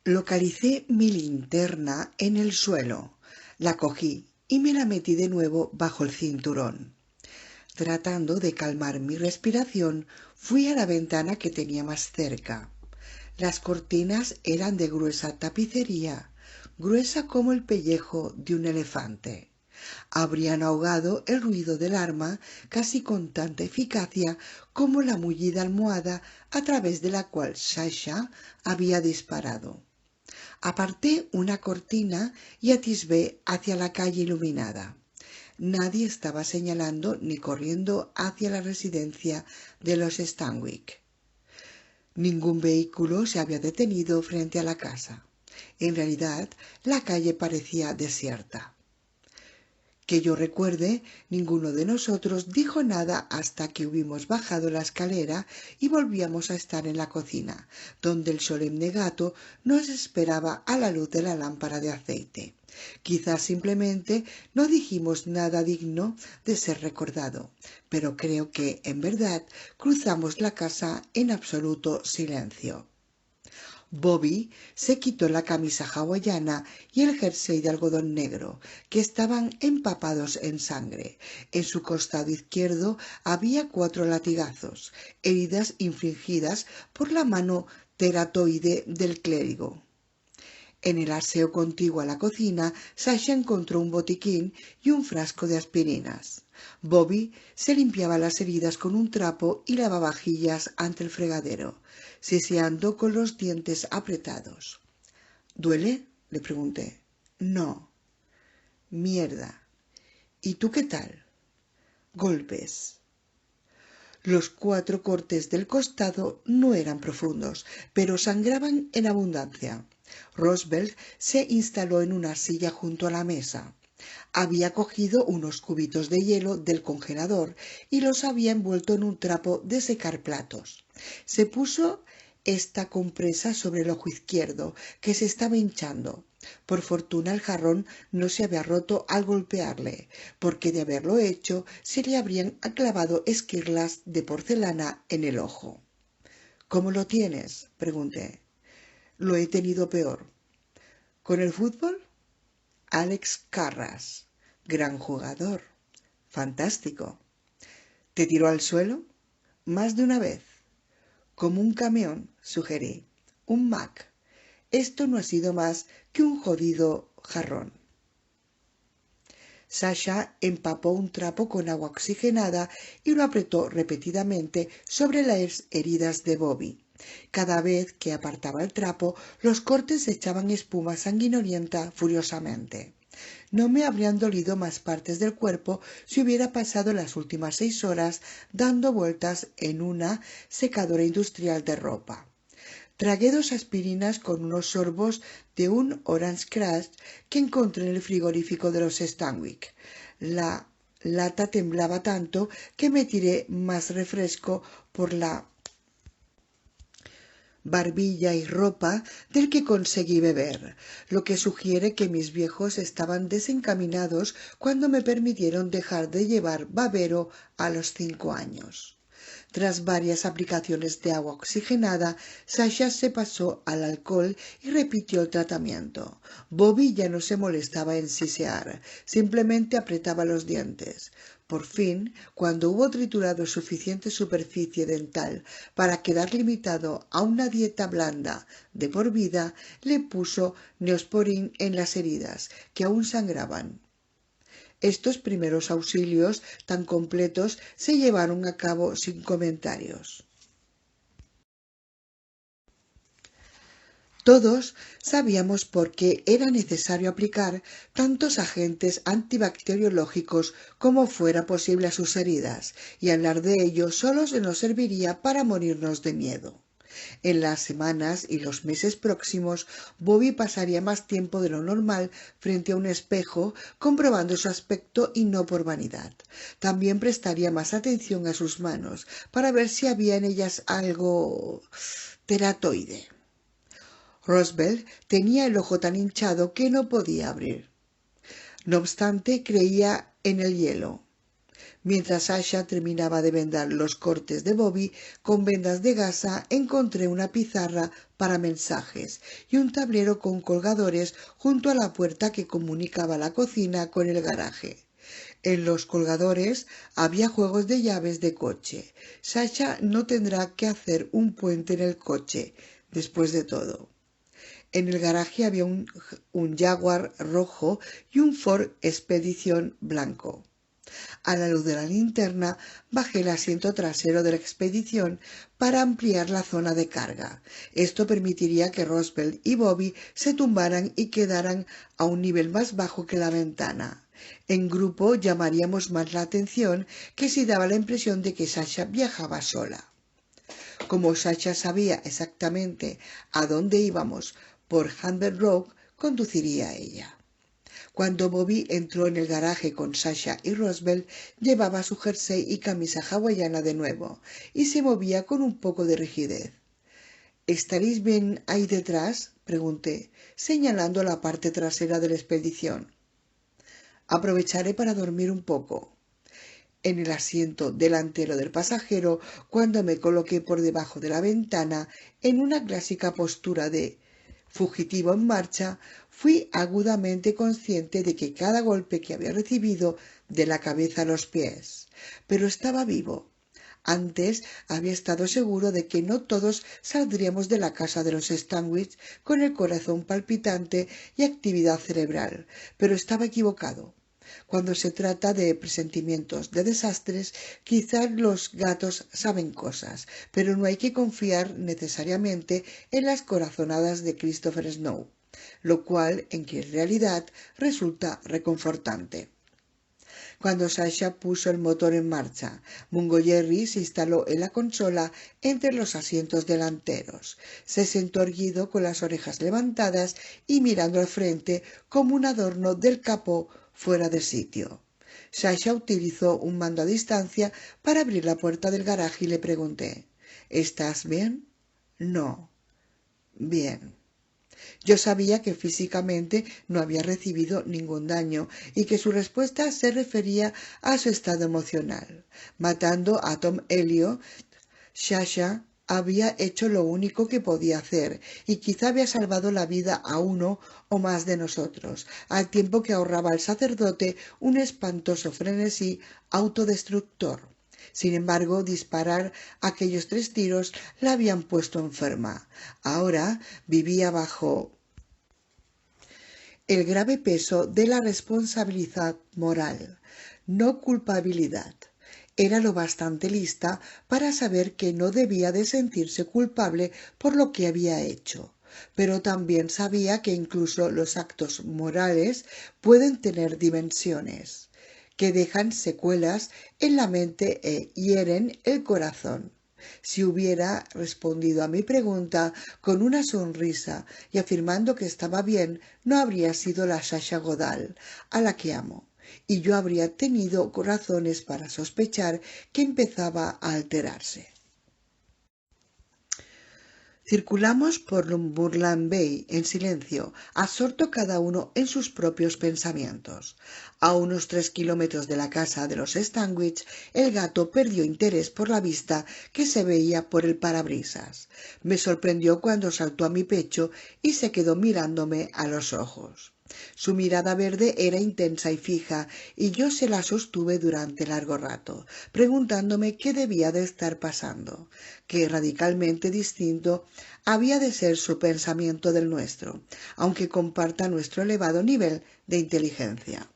Localicé mi linterna en el suelo. La cogí y me la metí de nuevo bajo el cinturón. Tratando de calmar mi respiración, fui a la ventana que tenía más cerca. Las cortinas eran de gruesa tapicería, gruesa como el pellejo de un elefante. Habrían ahogado el ruido del arma casi con tanta eficacia como la mullida almohada a través de la cual Sasha había disparado. Aparté una cortina y atisbé hacia la calle iluminada. Nadie estaba señalando ni corriendo hacia la residencia de los Stanwyck. Ningún vehículo se había detenido frente a la casa. En realidad, la calle parecía desierta. Que yo recuerde, ninguno de nosotros dijo nada hasta que hubimos bajado la escalera y volvíamos a estar en la cocina, donde el solemne gato nos esperaba a la luz de la lámpara de aceite. Quizás simplemente no dijimos nada digno de ser recordado, pero creo que, en verdad, cruzamos la casa en absoluto silencio. Bobby se quitó la camisa hawaiana y el jersey de algodón negro, que estaban empapados en sangre. En su costado izquierdo había 4 latigazos, heridas infligidas por la mano teratoide del clérigo. En el aseo contiguo a la cocina, Sasha encontró un botiquín y un frasco de aspirinas. Bobby se limpiaba las heridas con un trapo y lavavajillas ante el fregadero, siseando con los dientes apretados. ¿Duele?, le pregunté. No. Mierda. ¿Y tú qué tal? Golpes. Los 4 cortes del costado no eran profundos, pero sangraban en abundancia. Roosevelt se instaló en una silla junto a la mesa. Había cogido unos cubitos de hielo del congelador y los había envuelto en un trapo de secar platos. Se puso esta compresa sobre el ojo izquierdo, que se estaba hinchando. Por fortuna el jarrón no se había roto al golpearle, porque de haberlo hecho se le habrían clavado esquirlas de porcelana en el ojo. ¿Cómo lo tienes?, pregunté. Lo he tenido peor. ¿Con el fútbol? Alex Carras, gran jugador. Fantástico. ¿Te tiró al suelo? Más de una vez. Como un camión, sugerí. Un Mac. Esto no ha sido más que un jodido jarrón. Sasha empapó un trapo con agua oxigenada y lo apretó repetidamente sobre las heridas de Bobby. Cada vez que apartaba el trapo, los cortes echaban espuma sanguinolienta furiosamente. No me habrían dolido más partes del cuerpo si hubiera pasado las últimas 6 horas dando vueltas en una secadora industrial de ropa. Tragué 2 aspirinas con unos sorbos de un Orange Crush que encontré en el frigorífico de los Stanwyck. La lata temblaba tanto que me tiré más refresco por la barbilla y ropa del que conseguí beber, lo que sugiere que mis viejos estaban desencaminados cuando me permitieron dejar de llevar babero a los 5 años. Tras varias aplicaciones de agua oxigenada, Sasha se pasó al alcohol y repitió el tratamiento. Bobby ya no se molestaba en sisear, simplemente apretaba los dientes. Por fin, cuando hubo triturado suficiente superficie dental para quedar limitado a una dieta blanda de por vida, le puso neosporin en las heridas, que aún sangraban. Estos primeros auxilios tan completos se llevaron a cabo sin comentarios. Todos sabíamos por qué era necesario aplicar tantos agentes antibacteriológicos como fuera posible a sus heridas, y hablar de ello solo nos serviría para morirnos de miedo. En las semanas y los meses próximos, Bobby pasaría más tiempo de lo normal frente a un espejo, comprobando su aspecto y no por vanidad. También prestaría más atención a sus manos, para ver si había en ellas algo teratoide. Roosevelt tenía el ojo tan hinchado que no podía abrir. No obstante, creía en el hielo. Mientras Sasha terminaba de vendar los cortes de Bobby con vendas de gasa, encontré una pizarra para mensajes y un tablero con colgadores junto a la puerta que comunicaba la cocina con el garaje. En los colgadores había juegos de llaves de coche. Sasha no tendrá que hacer un puente en el coche, después de todo. En el garaje había un Jaguar rojo y un Ford Expedition blanco. A la luz de la linterna bajé el asiento trasero de la Expedición para ampliar la zona de carga. Esto permitiría que Roosevelt y Bobby se tumbaran y quedaran a un nivel más bajo que la ventana. En grupo llamaríamos más la atención que si daba la impresión de que Sasha viajaba sola. Como Sasha sabía exactamente a dónde íbamos por Humber Road, conduciría ella. Cuando Bobby entró en el garaje con Sasha y Roosevelt, llevaba su jersey y camisa hawaiana de nuevo, y se movía con un poco de rigidez. ¿Estaréis bien ahí detrás?, pregunté, señalando la parte trasera de la Expedición. Aprovecharé para dormir un poco. En el asiento delantero del pasajero, cuando me coloqué por debajo de la ventana, en una clásica postura de fugitivo en marcha, fui agudamente consciente de que cada golpe que había recibido de la cabeza a los pies. Pero estaba vivo. Antes había estado seguro de que no todos saldríamos de la casa de los Stanwix con el corazón palpitante y actividad cerebral, pero estaba equivocado. Cuando se trata de presentimientos de desastres, quizás los gatos saben cosas, pero no hay que confiar necesariamente en las corazonadas de Christopher Snow, lo cual en realidad resulta reconfortante. Cuando Sasha puso el motor en marcha, Mungo Jerry se instaló en la consola entre los asientos delanteros. Se sentó erguido con las orejas levantadas y mirando al frente como un adorno del capó fuera de sitio. Sasha utilizó un mando a distancia para abrir la puerta del garaje y le pregunté: ¿Estás bien? No. Bien. Yo sabía que físicamente no había recibido ningún daño y que su respuesta se refería a su estado emocional. Matando a Tom Elliot, Sasha había hecho lo único que podía hacer y quizá había salvado la vida a uno o más de nosotros, al tiempo que ahorraba al sacerdote un espantoso frenesí autodestructor. Sin embargo, disparar aquellos 3 tiros la habían puesto enferma. Ahora vivía bajo el grave peso de la responsabilidad moral, no culpabilidad. Era lo bastante lista para saber que no debía de sentirse culpable por lo que había hecho, pero también sabía que incluso los actos morales pueden tener dimensiones que dejan secuelas en la mente e hieren el corazón. Si hubiera respondido a mi pregunta con una sonrisa y afirmando que estaba bien, no habría sido la Sasha Godal a la que amo, y yo habría tenido razones para sospechar que empezaba a alterarse. Circulamos por Lumberland Bay en silencio, absorto cada uno en sus propios pensamientos. A unos 3 kilómetros de la casa de los Stanwix, el gato perdió interés por la vista que se veía por el parabrisas. Me sorprendió cuando saltó a mi pecho y se quedó mirándome a los ojos. Su mirada verde era intensa y fija, y yo se la sostuve durante largo rato, preguntándome qué debía de estar pasando, qué radicalmente distinto había de ser su pensamiento del nuestro, aunque comparta nuestro elevado nivel de inteligencia.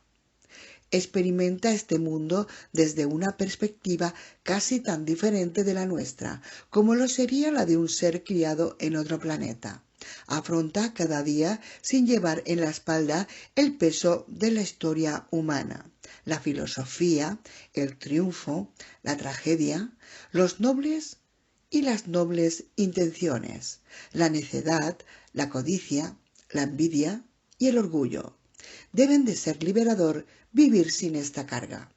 Experimenta este mundo desde una perspectiva casi tan diferente de la nuestra como lo sería la de un ser criado en otro planeta. Afronta cada día sin llevar en la espalda el peso de la historia humana, la filosofía, el triunfo, la tragedia, los nobles y las nobles intenciones, la necedad, la codicia, la envidia y el orgullo. Deben de ser liberador vivir sin esta carga.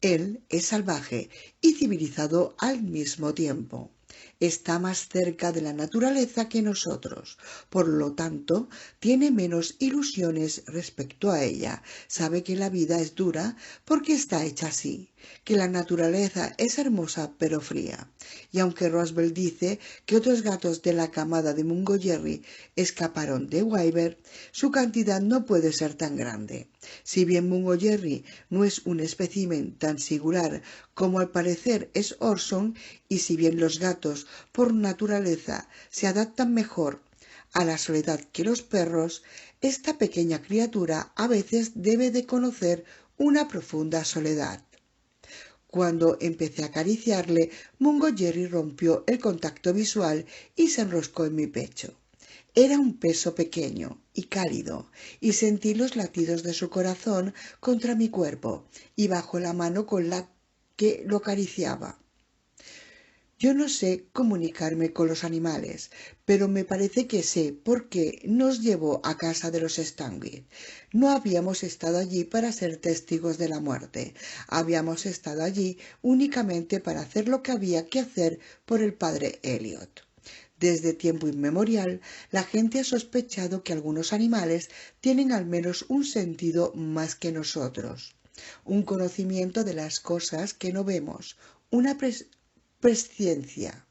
Él es salvaje y civilizado al mismo tiempo. Está más cerca de la naturaleza que nosotros, por lo tanto, tiene menos ilusiones respecto a ella. Sabe que la vida es dura porque está hecha así, que la naturaleza es hermosa pero fría, y aunque Roswell dice que otros gatos de la camada de Mungo Jerry escaparon de Wyvern, su cantidad no puede ser tan grande. Si bien Mungo Jerry no es un espécimen tan singular como al parecer es Orson, y si bien los gatos por naturaleza se adaptan mejor a la soledad que los perros, esta pequeña criatura a veces debe de conocer una profunda soledad. Cuando empecé a acariciarle, Mungo Jerry rompió el contacto visual y se enroscó en mi pecho. Era un peso pequeño y cálido, y sentí los latidos de su corazón contra mi cuerpo y bajo la mano con la que lo acariciaba. Yo no sé comunicarme con los animales, pero me parece que sé por qué nos llevó a casa de los Stanwyck. No habíamos estado allí para ser testigos de la muerte. Habíamos estado allí únicamente para hacer lo que había que hacer por el padre Elliot. Desde tiempo inmemorial, la gente ha sospechado que algunos animales tienen al menos un sentido más que nosotros, un conocimiento de las cosas que no vemos, una presciencia.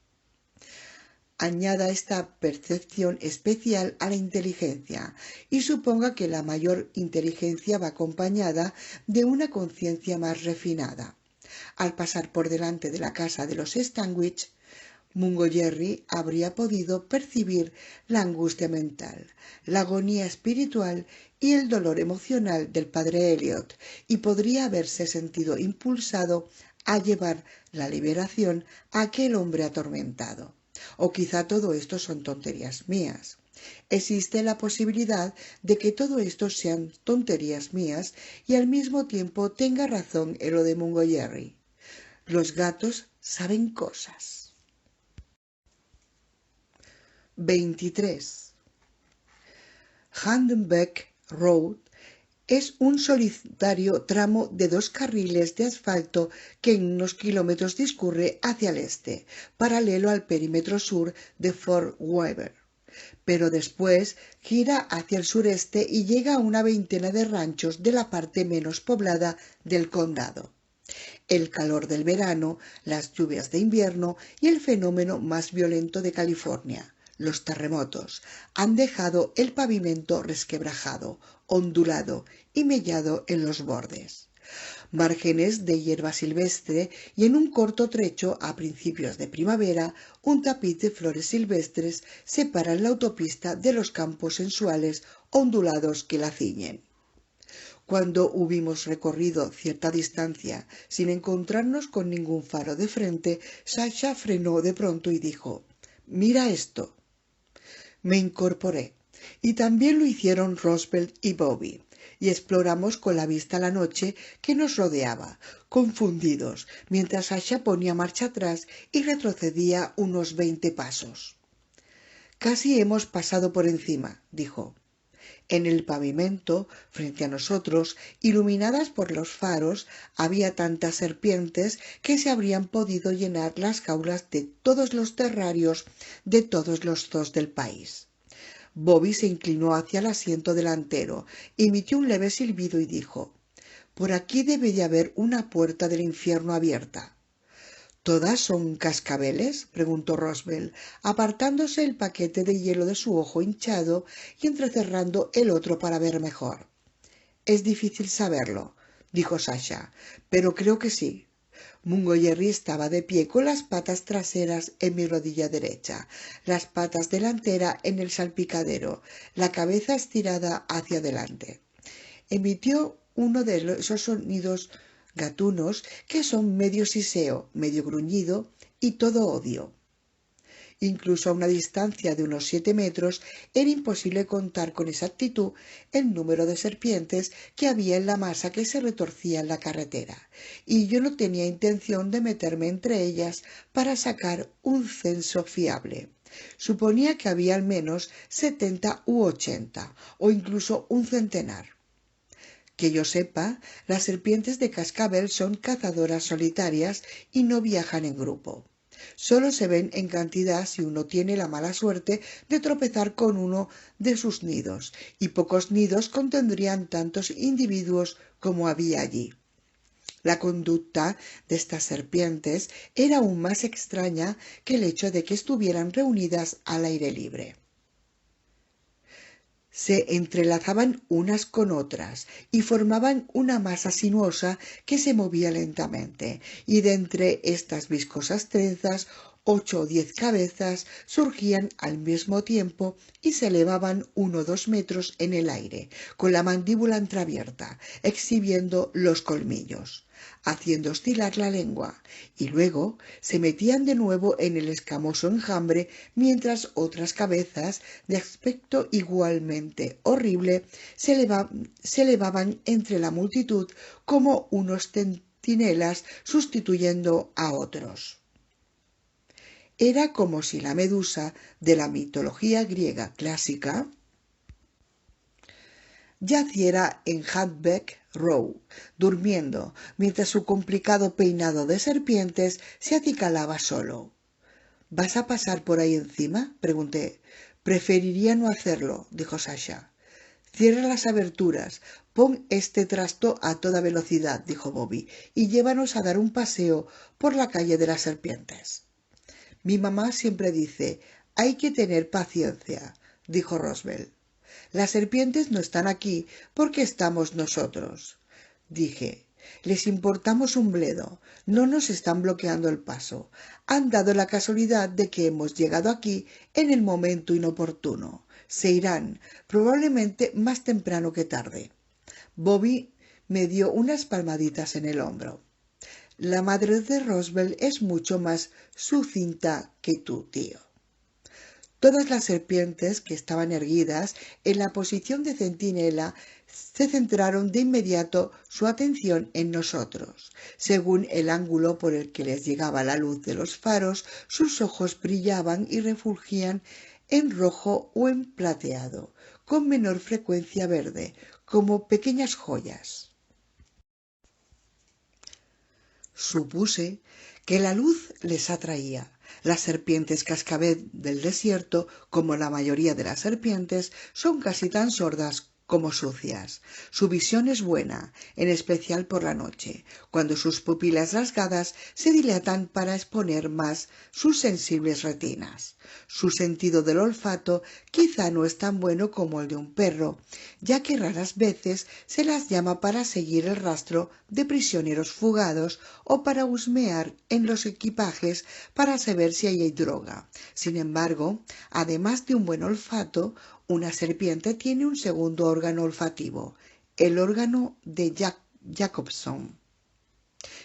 Añada esta percepción especial a la inteligencia y suponga que la mayor inteligencia va acompañada de una conciencia más refinada. Al pasar por delante de la casa de los Stanwyck, Mungo Jerry habría podido percibir la angustia mental, la agonía espiritual y el dolor emocional del padre Elliot, y podría haberse sentido impulsado a llevar la liberación a aquel hombre atormentado. O quizá todo esto son tonterías mías. Existe la posibilidad de que todo esto sean tonterías mías y al mismo tiempo tenga razón en lo de Mungo Jerry. Los gatos saben cosas. 23. Handenbeck Road es un solitario tramo de 2 carriles de asfalto que en unos kilómetros discurre hacia el este, paralelo al perímetro sur de Fort Weber, pero después gira hacia el sureste y llega a una veintena de ranchos de la parte menos poblada del condado. El calor del verano, las lluvias de invierno y el fenómeno más violento de California, los terremotos, han dejado el pavimento resquebrajado, ondulado y mellado en los bordes. Márgenes de hierba silvestre y en un corto trecho, a principios de primavera, un tapiz de flores silvestres separan la autopista de los campos sensuales ondulados que la ciñen. Cuando hubimos recorrido cierta distancia sin encontrarnos con ningún faro de frente, Sasha frenó de pronto y dijo: «Mira esto». Me incorporé, y también lo hicieron Roswell y Bobby, y exploramos con la vista la noche que nos rodeaba, confundidos, mientras Sasha ponía marcha atrás y retrocedía unos 20 pasos. «Casi hemos pasado por encima», dijo. En el pavimento, frente a nosotros, iluminadas por los faros, había tantas serpientes que se habrían podido llenar las jaulas de todos los terrarios de todos los zoos del país. Bobby se inclinó hacia el asiento delantero, emitió un leve silbido y dijo: «Por aquí debe de haber una puerta del infierno abierta». «¿Todas son cascabeles?», preguntó Roswell, apartándose el paquete de hielo de su ojo hinchado y entrecerrando el otro para ver mejor. «Es difícil saberlo», dijo Sasha, «pero creo que sí». Mungo Jerry estaba de pie con las patas traseras en mi rodilla derecha, las patas delantera en el salpicadero, la cabeza estirada hacia adelante. Emitió uno de esos sonidos gatunos que son medio siseo, medio gruñido y todo odio. Incluso a una distancia de unos 7 metros era imposible contar con exactitud el número de serpientes que había en la masa que se retorcía en la carretera, y yo no tenía intención de meterme entre ellas para sacar un censo fiable. Suponía que había al menos 70 u 80, o incluso un centenar. Que yo sepa, las serpientes de cascabel son cazadoras solitarias y no viajan en grupo. Solo se ven en cantidad si uno tiene la mala suerte de tropezar con uno de sus nidos, y pocos nidos contendrían tantos individuos como había allí. La conducta de estas serpientes era aún más extraña que el hecho de que estuvieran reunidas al aire libre. Se entrelazaban unas con otras y formaban una masa sinuosa que se movía lentamente, y de entre estas viscosas trenzas 8 o 10 cabezas surgían al mismo tiempo y se elevaban 1 o 2 metros en el aire, con la mandíbula entreabierta, exhibiendo los colmillos, haciendo oscilar la lengua, y luego se metían de nuevo en el escamoso enjambre, mientras otras cabezas de aspecto igualmente horrible se elevaban entre la multitud como unos centinelas sustituyendo a otros. Era como si la Medusa de la mitología griega clásica yaciera en Hudback Row, durmiendo, mientras su complicado peinado de serpientes se acicalaba solo. ¿Vas a pasar por ahí encima?, pregunté. Preferiría no hacerlo, dijo Sasha. Cierra las aberturas, pon este trasto a toda velocidad, dijo Bobby, y llévanos a dar un paseo por la calle de las serpientes. Mi mamá siempre dice, hay que tener paciencia, dijo Roswell. Las serpientes no están aquí porque estamos nosotros, dije. Les importamos un bledo, no nos están bloqueando el paso. Han dado la casualidad de que hemos llegado aquí en el momento inoportuno. Se irán, probablemente más temprano que tarde. Bobby me dio unas palmaditas en el hombro. La madre de Roswell es mucho más sucinta que tú, tío. Todas las serpientes que estaban erguidas en la posición de centinela se centraron de inmediato su atención en nosotros. Según el ángulo por el que les llegaba la luz de los faros, sus ojos brillaban y refulgían en rojo o en plateado, con menor frecuencia verde, como pequeñas joyas. Supuse que la luz les atraía. Las serpientes cascabel del desierto, como la mayoría de las serpientes, son casi tan sordas como sucias. Su visión es buena, en especial por la noche, cuando sus pupilas rasgadas se dilatan para exponer más sus sensibles retinas. Su sentido del olfato quizá no es tan bueno como el de un perro, ya que raras veces se las llama para seguir el rastro de prisioneros fugados o para husmear en los equipajes para saber si ahí hay droga. Sin embargo, además de un buen olfato, una serpiente tiene un segundo órgano olfativo, el órgano de Jacobson,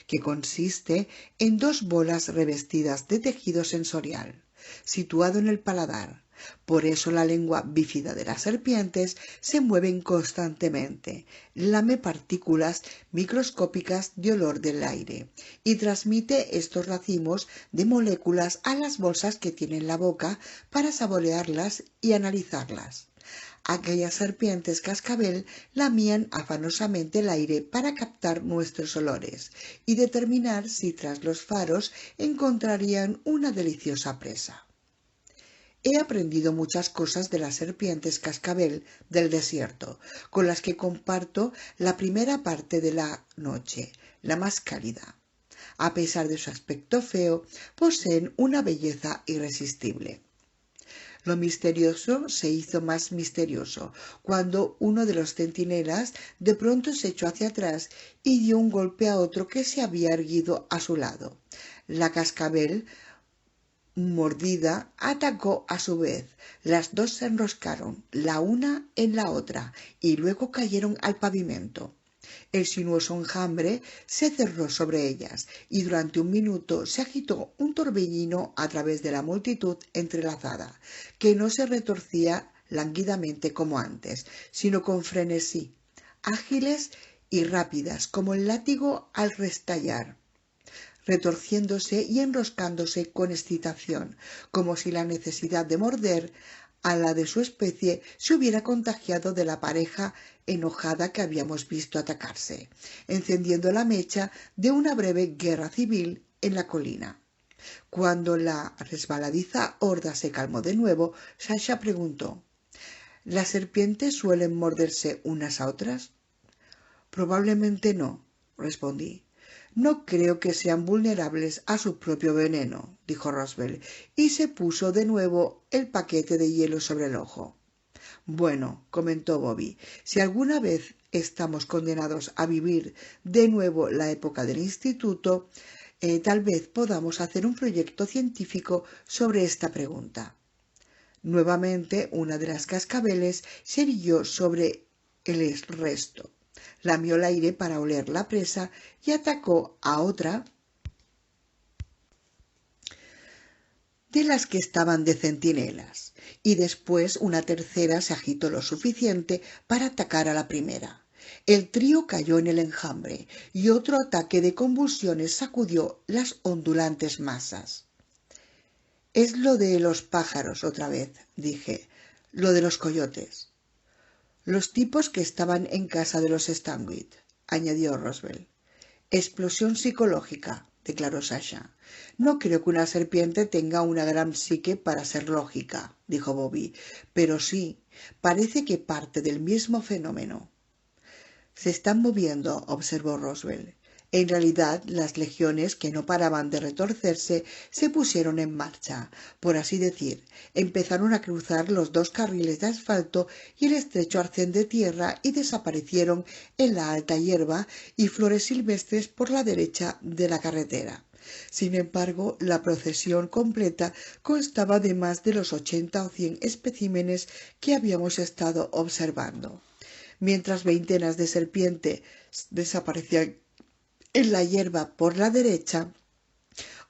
que consiste en 2 bolas revestidas de tejido sensorial, situado en el paladar. Por eso la lengua bífida de las serpientes se mueve constantemente, lame partículas microscópicas de olor del aire y transmite estos racimos de moléculas a las bolsas que tiene en la boca para saborearlas y analizarlas. Aquellas serpientes cascabel lamían afanosamente el aire para captar nuestros olores y determinar si tras los faros encontrarían una deliciosa presa. He aprendido muchas cosas de las serpientes cascabel del desierto, con las que comparto la primera parte de la noche, la más cálida. A pesar de su aspecto feo, poseen una belleza irresistible. Lo misterioso se hizo más misterioso cuando uno de los centinelas de pronto se echó hacia atrás y dio un golpe a otro que se había erguido a su lado. La cascabel mordida atacó a su vez. Las dos se enroscaron, la una en la otra, y luego cayeron al pavimento. El sinuoso enjambre se cerró sobre ellas, y durante un minuto se agitó un torbellino a través de la multitud entrelazada, que no se retorcía lánguidamente como antes, sino con frenesí, ágiles y rápidas como el látigo al restallar, retorciéndose y enroscándose con excitación, como si la necesidad de morder a la de su especie se hubiera contagiado de la pareja enojada que habíamos visto atacarse, encendiendo la mecha de una breve guerra civil en la colina. Cuando la resbaladiza horda se calmó de nuevo, Sasha preguntó: ¿las serpientes suelen morderse unas a otras? Probablemente no, respondí. No creo que sean vulnerables a su propio veneno, dijo Roosevelt, y se puso de nuevo el paquete de hielo sobre el ojo. Bueno, comentó Bobby, si alguna vez estamos condenados a vivir de nuevo la época del instituto, tal vez podamos hacer un proyecto científico sobre esta pregunta. Nuevamente una de las cascabeles se irguió sobre el resto, lamió el aire para oler la presa y atacó a otra de las que estaban de centinelas, y después una tercera se agitó lo suficiente para atacar a la primera. El trío cayó en el enjambre y otro ataque de convulsiones sacudió las ondulantes masas. Es lo de los pájaros otra vez, dije, lo de los coyotes. Los tipos que estaban en casa de los Stanwyck, añadió Roosevelt. Explosión psicológica, declaró Sasha. No creo que una serpiente tenga una gran psique para ser lógica, dijo Bobby, pero sí, parece que parte del mismo fenómeno. Se están moviendo, observó Roosevelt. En realidad, las legiones, que no paraban de retorcerse, se pusieron en marcha, por así decir. Empezaron a cruzar los dos carriles de asfalto y el estrecho arcén de tierra y desaparecieron en la alta hierba y flores silvestres por la derecha de la carretera. Sin embargo, la procesión completa constaba de más de los 80 o 100 especímenes que habíamos estado observando. Mientras veintenas de serpientes desaparecían en la hierba por la derecha,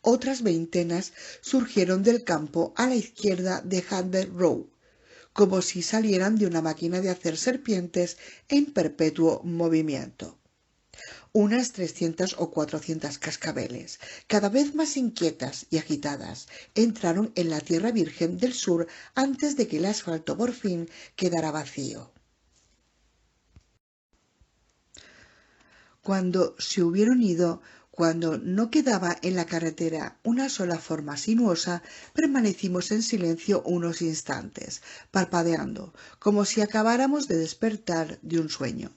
otras veintenas surgieron del campo a la izquierda de Handel Row, como si salieran de una máquina de hacer serpientes en perpetuo movimiento. Unas 300 o 400 cascabeles, cada vez más inquietas y agitadas, entraron en la tierra virgen del sur antes de que el asfalto por fin quedara vacío. Cuando se hubieron ido, cuando no quedaba en la carretera una sola forma sinuosa, permanecimos en silencio unos instantes, parpadeando, como si acabáramos de despertar de un sueño.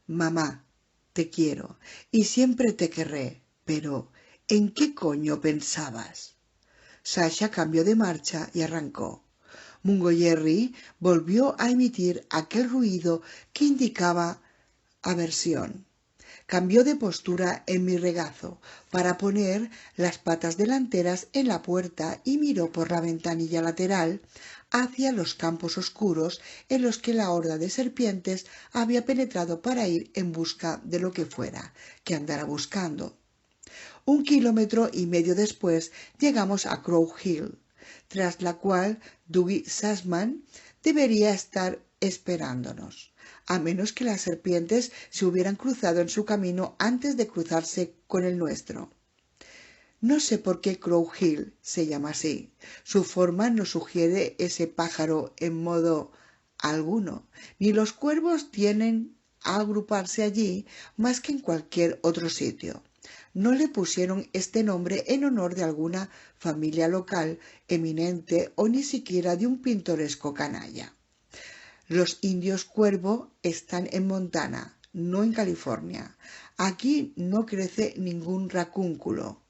Mamá, te quiero, y siempre te querré, pero ¿en qué coño pensabas? Sasha cambió de marcha y arrancó. Mungo Jerry volvió a emitir aquel ruido que indicaba aversión. Cambió de postura en mi regazo para poner las patas delanteras en la puerta y miró por la ventanilla lateral hacia los campos oscuros en los que la horda de serpientes había penetrado para ir en busca de lo que fuera que andara buscando. 1,5 kilómetros después llegamos a Crow Hill, tras la cual Dougie Sussman debería estar esperándonos, a menos que las serpientes se hubieran cruzado en su camino antes de cruzarse con el nuestro. No sé por qué Crow Hill se llama así. Su forma no sugiere ese pájaro en modo alguno, ni los cuervos tienden a agruparse allí más que en cualquier otro sitio. No le pusieron este nombre en honor de alguna familia local eminente o ni siquiera de un pintoresco canalla. Los indios cuervo están en Montana, no en California. Aquí no crece ningún racúnculo.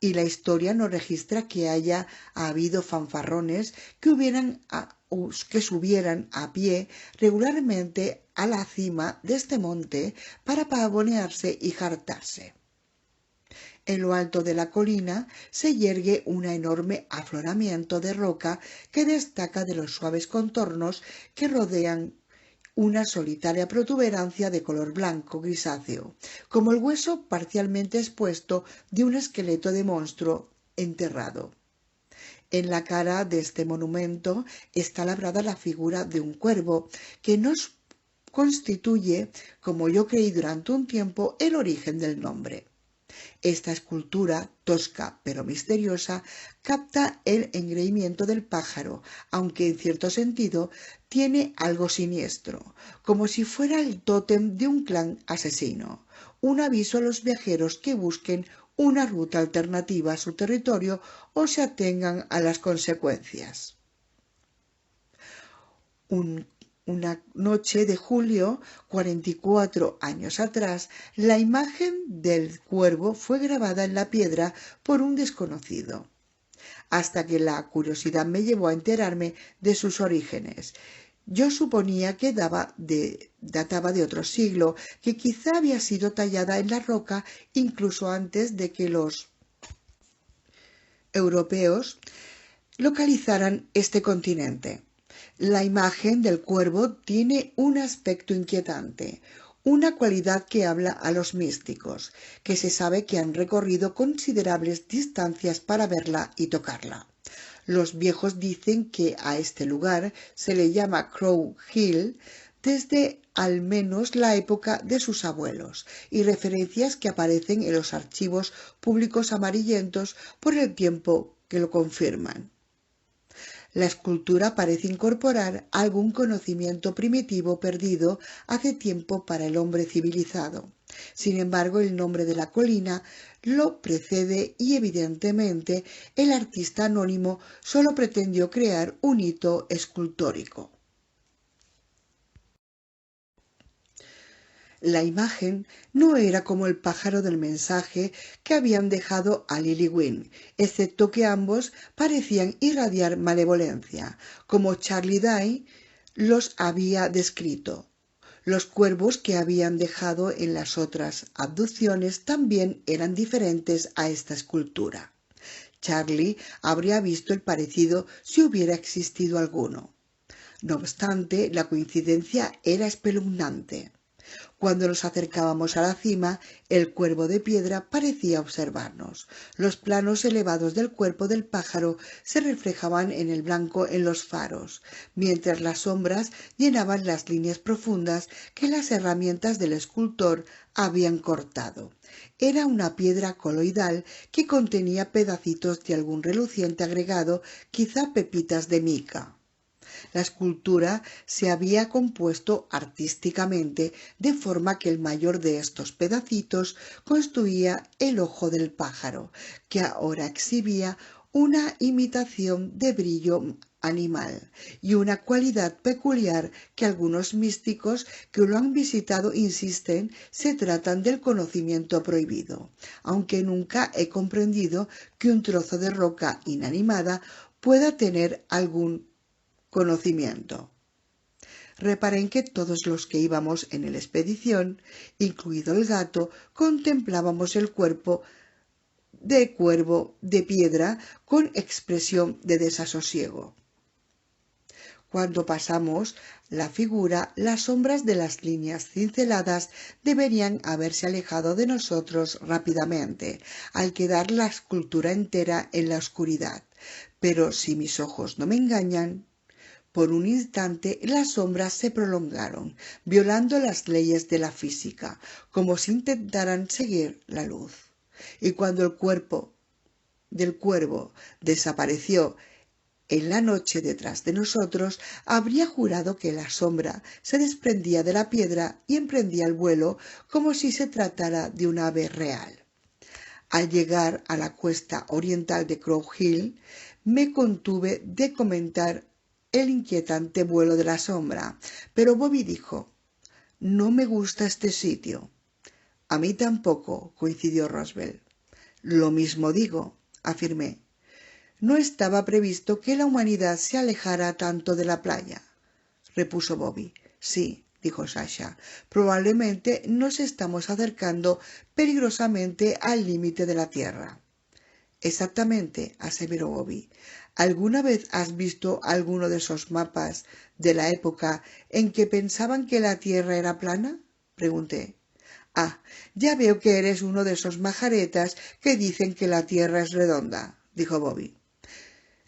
Y la historia no registra que haya habido fanfarrones que subieran a pie regularmente a la cima de este monte para pavonearse y jartarse. En lo alto de la colina se yergue un enorme afloramiento de roca que destaca de los suaves contornos que rodean una solitaria protuberancia de color blanco grisáceo, como el hueso parcialmente expuesto de un esqueleto de monstruo enterrado. En la cara de este monumento está labrada la figura de un cuervo que nos constituye, como yo creí durante un tiempo, el origen del nombre. Esta escultura, tosca pero misteriosa, capta el engreimiento del pájaro, aunque en cierto sentido tiene algo siniestro, como si fuera el tótem de un clan asesino, un aviso a los viajeros que busquen una ruta alternativa a su territorio o se atengan a las consecuencias. Un Una noche de julio, 44 años atrás, la imagen del cuervo fue grabada en la piedra por un desconocido, hasta que la curiosidad me llevó a enterarme de sus orígenes. Yo suponía que databa de otro siglo, que quizá había sido tallada en la roca incluso antes de que los europeos localizaran este continente. La imagen del cuervo tiene un aspecto inquietante, una cualidad que habla a los místicos, que se sabe que han recorrido considerables distancias para verla y tocarla. Los viejos dicen que a este lugar se le llama Crow Hill desde al menos la época de sus abuelos, y referencias que aparecen en los archivos públicos amarillentos por el tiempo que lo confirman. La escultura parece incorporar algún conocimiento primitivo perdido hace tiempo para el hombre civilizado. Sin embargo, el nombre de la colina lo precede y evidentemente el artista anónimo solo pretendió crear un hito escultórico. La imagen no era como el pájaro del mensaje que habían dejado a Lily, excepto que ambos parecían irradiar malevolencia, como Charlie Day los había descrito. Los cuervos que habían dejado en las otras abducciones también eran diferentes a esta escultura. Charlie habría visto el parecido si hubiera existido alguno. No obstante, la coincidencia era espeluznante. Cuando nos acercábamos a la cima, el cuervo de piedra parecía observarnos. Los planos elevados del cuerpo del pájaro se reflejaban en el blanco en los faros, mientras las sombras llenaban las líneas profundas que las herramientas del escultor habían cortado. Era una piedra coloidal que contenía pedacitos de algún reluciente agregado, quizá pepitas de mica. La escultura se había compuesto artísticamente, de forma que el mayor de estos pedacitos constituía el ojo del pájaro, que ahora exhibía una imitación de brillo animal y una cualidad peculiar que algunos místicos que lo han visitado insisten se tratan del conocimiento prohibido, aunque nunca he comprendido que un trozo de roca inanimada pueda tener algún conocimiento. Reparé en que todos los que íbamos en la expedición, incluido el gato, contemplábamos el cuerpo de cuervo de piedra con expresión de desasosiego. Cuando pasamos la figura, las sombras de las líneas cinceladas deberían haberse alejado de nosotros rápidamente, al quedar la escultura entera en la oscuridad. Pero si mis ojos no me engañan, por un instante las sombras se prolongaron, violando las leyes de la física, como si intentaran seguir la luz. Y cuando el cuerpo del cuervo desapareció en la noche detrás de nosotros, habría jurado que la sombra se desprendía de la piedra y emprendía el vuelo como si se tratara de un ave real. Al llegar a la cuesta oriental de Crow Hill, me contuve de comentar el inquietante vuelo de la sombra, pero Bobby dijo: «No me gusta este sitio». «A mí tampoco», coincidió Roswell. «Lo mismo digo», afirmé. «No estaba previsto que la humanidad se alejara tanto de la playa», repuso Bobby. «Sí», dijo Sasha, «probablemente nos estamos acercando peligrosamente al límite de la Tierra». «Exactamente», aseveró Bobby. «¿Alguna vez has visto alguno de esos mapas de la época en que pensaban que la Tierra era plana?», pregunté. «Ah, ya veo que eres uno de esos majaretas que dicen que la Tierra es redonda», dijo Bobby.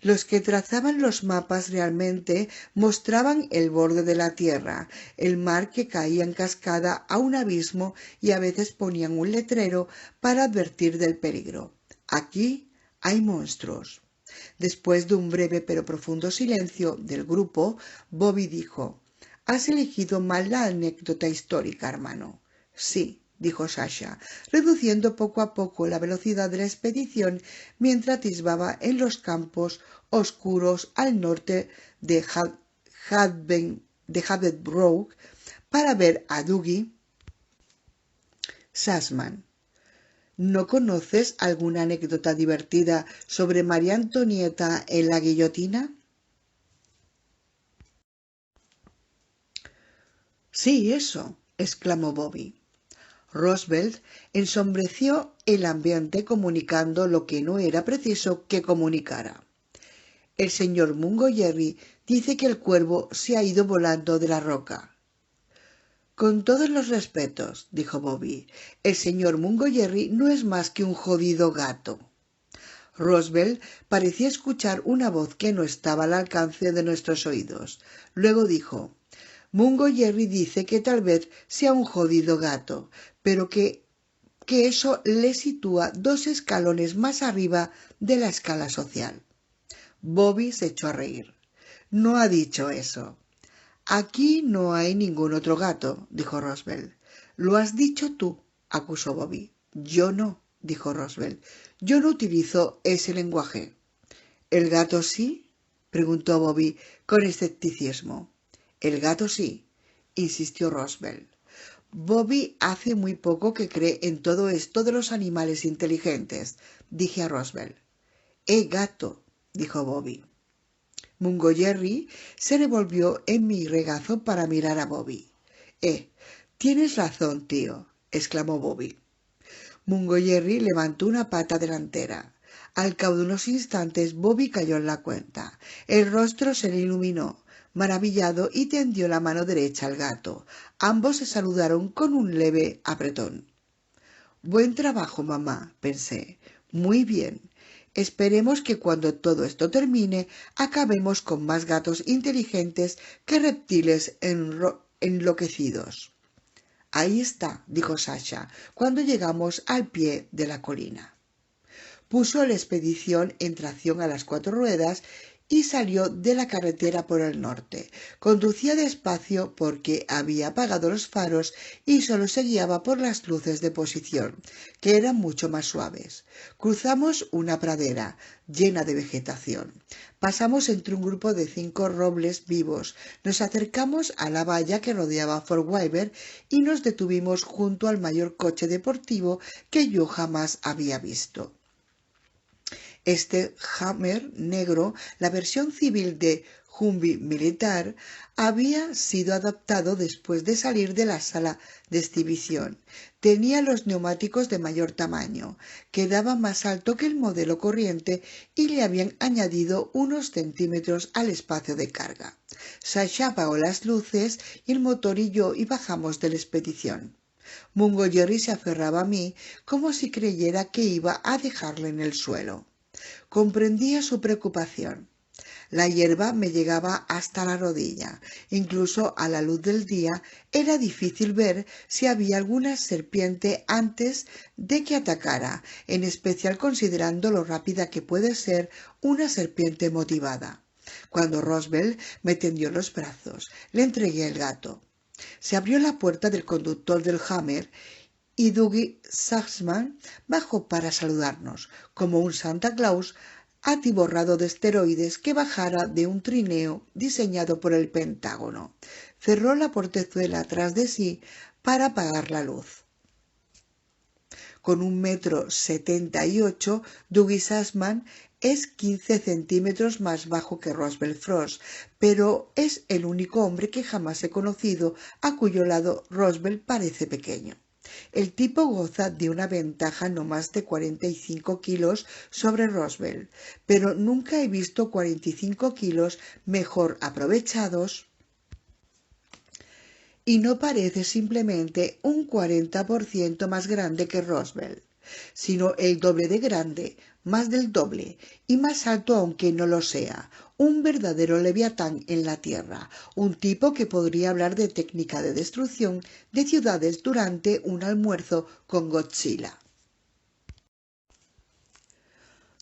Los que trazaban los mapas realmente mostraban el borde de la tierra, el mar que caía en cascada a un abismo, y a veces ponían un letrero para advertir del peligro. «Aquí hay monstruos». Después de un breve pero profundo silencio del grupo, Bobby dijo: «Has elegido mal la anécdota histórica, hermano». «Sí», dijo Sasha, reduciendo poco a poco la velocidad de la expedición mientras atisbaba en los campos oscuros al norte de de Havertz para ver a Dougie Sussman. ¿No conoces alguna anécdota divertida sobre María Antonieta en la guillotina? Sí, eso, exclamó Bobby. Roosevelt ensombreció el ambiente comunicando lo que no era preciso que comunicara. El señor Mungo Jerry dice que el cuervo se ha ido volando de la roca. Con todos los respetos, dijo Bobby, el señor Mungo Jerry no es más que un jodido gato. Roosevelt parecía escuchar una voz que no estaba al alcance de nuestros oídos. Luego dijo: Mungo Jerry dice que tal vez sea un jodido gato, pero que eso le sitúa 2 escalones más arriba de la escala social. Bobby se echó a reír. No ha dicho eso. Aquí no hay ningún otro gato, dijo Roosevelt. Lo has dicho tú, acusó Bobby. Yo no, dijo Roosevelt. Yo no utilizo ese lenguaje. ¿El gato sí? Preguntó Bobby con escepticismo. El gato sí, insistió Roosevelt. Bobby hace muy poco que cree en todo esto de los animales inteligentes, dije a Roosevelt. Gato, dijo Bobby. Mungo Jerry se revolvió en mi regazo para mirar a Bobby. Tienes razón, tío, exclamó Bobby. Mungo Jerry levantó una pata delantera. Al cabo de unos instantes Bobby cayó en la cuenta. El rostro se le iluminó, maravillado, y tendió la mano derecha al gato. Ambos se saludaron con un leve apretón. Buen trabajo, mamá, pensé. Muy bien. Esperemos que cuando todo esto termine, acabemos con más gatos inteligentes que reptiles enloquecidos. Ahí está, dijo Sasha, cuando llegamos al pie de la colina. Puso la expedición en tracción a las 4 ruedas y salió de la carretera por el norte. Conducía despacio porque había apagado los faros y solo se guiaba por las luces de posición, que eran mucho más suaves. Cruzamos una pradera llena de vegetación. Pasamos entre un grupo de 5 robles vivos. Nos acercamos a la valla que rodeaba Fort Weaver y nos detuvimos junto al mayor coche deportivo que yo jamás había visto. Este Hammer negro, la versión civil de Humvee militar, había sido adaptado después de salir de la sala de exhibición. Tenía los neumáticos de mayor tamaño, quedaba más alto que el modelo corriente y le habían añadido unos centímetros al espacio de carga. Sasha apagó las luces y el motor y yo y bajamos de la expedición. Mungo Jerry se aferraba a mí como si creyera que iba a dejarle en el suelo. Comprendía su preocupación. La hierba me llegaba hasta la rodilla. Incluso a la luz del día era difícil ver si había alguna serpiente antes de que atacara, en especial considerando lo rápida que puede ser una serpiente motivada. Cuando Roosevelt me tendió los brazos, le entregué el gato. Se abrió la puerta del conductor del Hammer y Dougie Sussman bajó para saludarnos, como un Santa Claus atiborrado de esteroides que bajara de un trineo diseñado por el Pentágono. Cerró la portezuela tras de sí para apagar la luz. Con 1,78 m, Dougie Sussman es 15 centímetros más bajo que Roosevelt Frost, pero es el único hombre que jamás he conocido a cuyo lado Roosevelt parece pequeño. El tipo goza de una ventaja no más de 45 kilos sobre Roosevelt, pero nunca he visto 45 kilos mejor aprovechados y no parece simplemente un 40% más grande que Roosevelt, sino el doble de grande, más del doble, y más alto aunque no lo sea, un verdadero leviatán en la tierra, un tipo que podría hablar de técnica de destrucción de ciudades durante un almuerzo con Godzilla.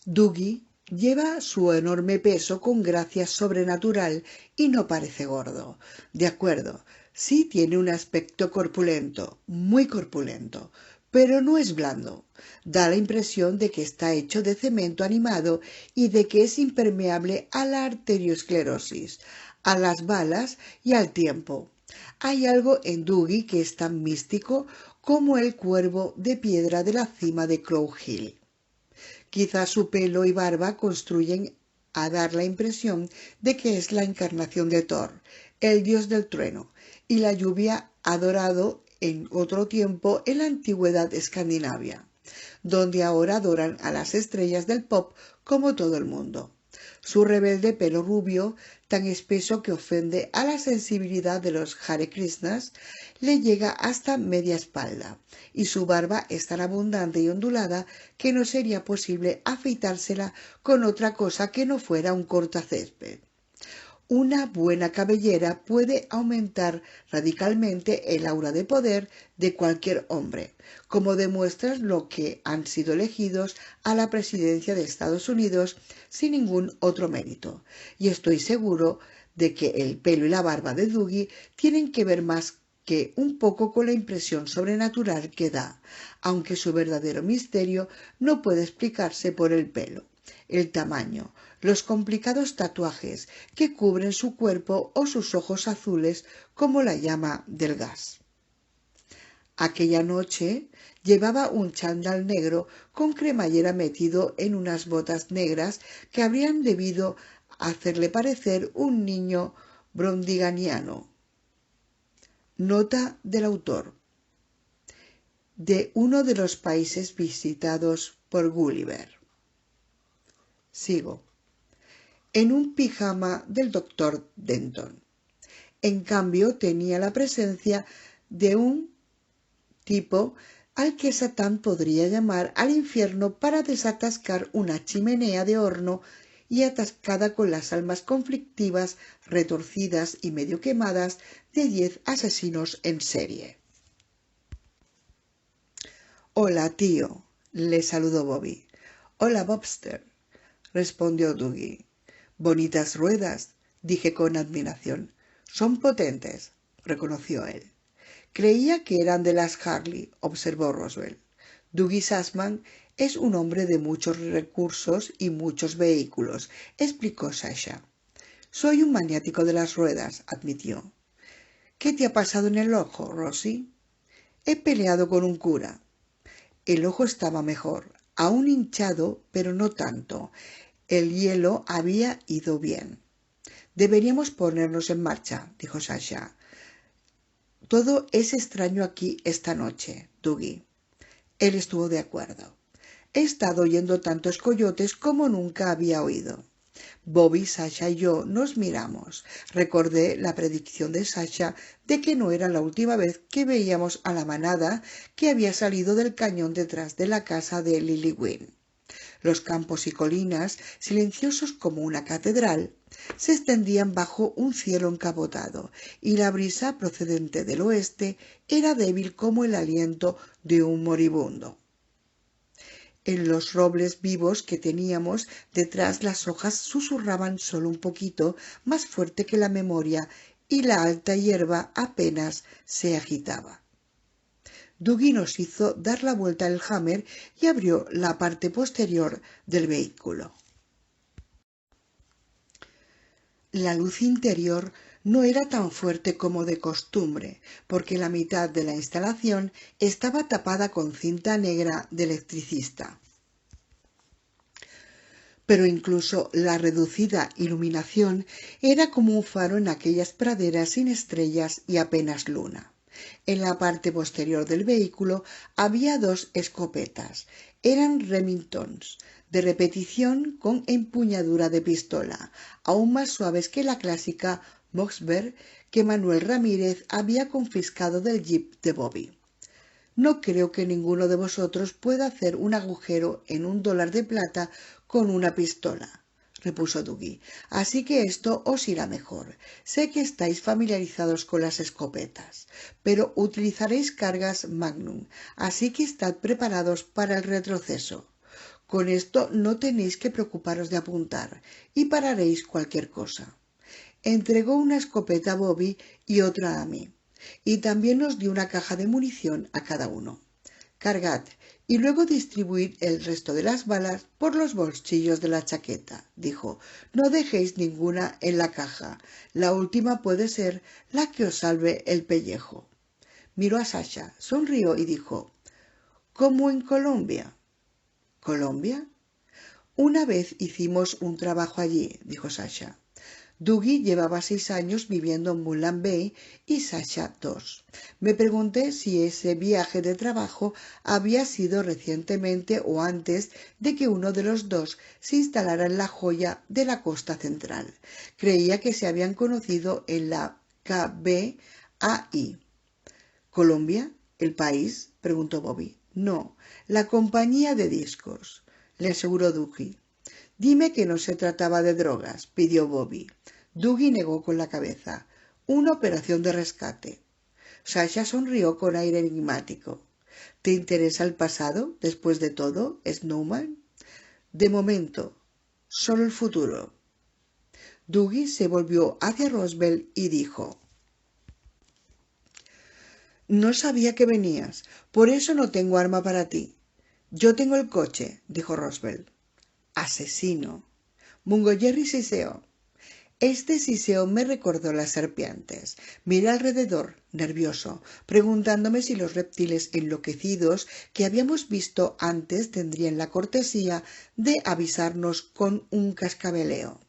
Dougie lleva su enorme peso con gracia sobrenatural y no parece gordo. De acuerdo, sí tiene un aspecto corpulento, muy corpulento, pero no es blando. Da la impresión de que está hecho de cemento animado y de que es impermeable a la arteriosclerosis. a las balas y al tiempo. Hay algo en Dougie que es tan místico como el cuervo de piedra de la cima de Crow Hill. Quizás su pelo y barba construyen a dar la impresión de que es la encarnación de Thor, el dios del trueno, y la lluvia adorado en otro tiempo en la antigüedad escandinavia, donde ahora adoran a las estrellas del pop como todo el mundo. Su rebelde pelo rubio, tan espeso que ofende a la sensibilidad de los Hare Krishnas, le llega hasta media espalda, y su barba es tan abundante y ondulada que no sería posible afeitársela con otra cosa que no fuera un cortacésped. Una buena cabellera puede aumentar radicalmente el aura de poder de cualquier hombre, como demuestran los que han sido elegidos a la presidencia de Estados Unidos sin ningún otro mérito. Y estoy seguro de que el pelo y la barba de Dougie tienen que ver más que un poco con la impresión sobrenatural que da, aunque su verdadero misterio no puede explicarse por el pelo, el tamaño, los complicados tatuajes que cubren su cuerpo o sus ojos azules como la llama del gas. Aquella noche llevaba un chándal negro con cremallera metido en unas botas negras que habrían debido hacerle parecer un niño brondiganiano. Nota del autor. De uno de los países visitados por Gulliver. Sigo. En un pijama del doctor Denton. En cambio, tenía la presencia de un tipo al que Satán podría llamar al infierno para desatascar una chimenea de horno y atascada con las almas conflictivas, retorcidas y medio quemadas de 10 asesinos en serie. «Hola, tío», le saludó Bobby. «Hola, Bobster», respondió Dougie. «Bonitas ruedas», dije con admiración. «Son potentes», reconoció él. «Creía que eran de las Harley», observó Roswell. «Dougie Sussman es un hombre de muchos recursos y muchos vehículos», explicó Sasha. «Soy un maniático de las ruedas», admitió. «¿Qué te ha pasado en el ojo, Rosie?» «He peleado con un cura». El ojo estaba mejor, aún hinchado, pero no tanto. El hielo había ido bien. «Deberíamos ponernos en marcha», dijo Sasha. «Todo es extraño aquí esta noche, Dougie». Él estuvo de acuerdo. «He estado oyendo tantos coyotes como nunca había oído». Bobby, Sasha y yo nos miramos. Recordé la predicción de Sasha de que no era la última vez que veíamos a la manada que había salido del cañón detrás de la casa de Lillywheen. Los campos y colinas, silenciosos como una catedral, se extendían bajo un cielo encapotado, y la brisa procedente del oeste era débil como el aliento de un moribundo. En los robles vivos que teníamos detrás las hojas susurraban solo un poquito más fuerte que la memoria y la alta hierba apenas se agitaba. Dougie nos hizo dar la vuelta al Hammer y abrió la parte posterior del vehículo. La luz interior no era tan fuerte como de costumbre, porque la mitad de la instalación estaba tapada con cinta negra de electricista. Pero incluso la reducida iluminación era como un faro en aquellas praderas sin estrellas y apenas luna. En la parte posterior del vehículo había 2 escopetas. Eran Remingtons, de repetición con empuñadura de pistola, aún más suaves que la clásica Mossberg que Manuel Ramírez había confiscado del jeep de Bobby. «No creo que ninguno de vosotros pueda hacer un agujero en $1 de plata con una pistola», repuso Dougie, «así que esto os irá mejor. Sé que estáis familiarizados con las escopetas, pero utilizaréis cargas Magnum, así que estad preparados para el retroceso. Con esto no tenéis que preocuparos de apuntar, y pararéis cualquier cosa». Entregó una escopeta a Bobby y otra a mí, y también nos dio una caja de munición a cada uno. «Cargad y luego distribuir el resto de las balas por los bolsillos de la chaqueta. Dijo: no dejéis ninguna en la caja. La última puede ser la que os salve el pellejo. Miró a Sasha, sonrió y dijo: ¿como en Colombia? ¿Colombia? Una vez hicimos un trabajo allí, dijo Sasha. Dougie llevaba 6 años viviendo en Moulin Bay y Sasha 2. Me pregunté si ese viaje de trabajo había sido recientemente o antes de que uno de los dos se instalara en la joya de la costa central. Creía que se habían conocido en la KBAI. ¿Colombia? ¿El país?, preguntó Bobby. No, la compañía de discos, le aseguró Dougie. Dime que no se trataba de drogas, pidió Bobby. Dougie negó con la cabeza. Una operación de rescate. Sasha sonrió con aire enigmático. ¿Te interesa el pasado, después de todo, Snowman? De momento, solo el futuro. Dougie se volvió hacia Roswell y dijo: no sabía que venías, por eso no tengo arma para ti. Yo tengo el coche, dijo Roswell. Asesino. Mungo Jerry siseó. Este siseo me recordó las serpientes. Miré alrededor, nervioso, preguntándome si los reptiles enloquecidos que habíamos visto antes tendrían la cortesía de avisarnos con un cascabeleo.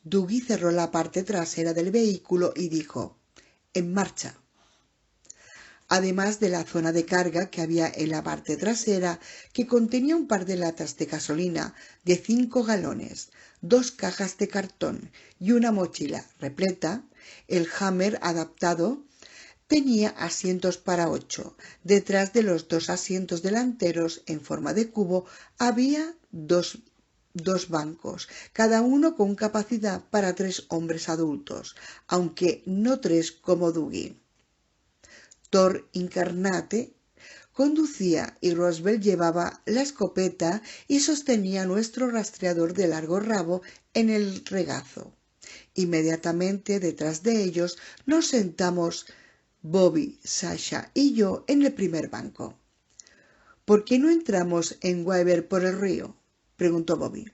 Dougie cerró la parte trasera del vehículo y dijo: en marcha. Además de la zona de carga que había en la parte trasera, que contenía un par de latas de gasolina de 5 galones, 2 cajas de cartón y una mochila repleta, el Hammer adaptado tenía asientos para 8. Detrás de los 2 asientos delanteros en forma de cubo había dos bancos, cada uno con capacidad para 3 hombres adultos, aunque no 3 como Dougie. Thor Incarnate conducía y Roswell llevaba la escopeta y sostenía nuestro rastreador de largo rabo en el regazo. Inmediatamente detrás de ellos nos sentamos Bobby, Sasha y yo en el primer banco. ¿Por qué no entramos en Weber por el río?, preguntó Bobby.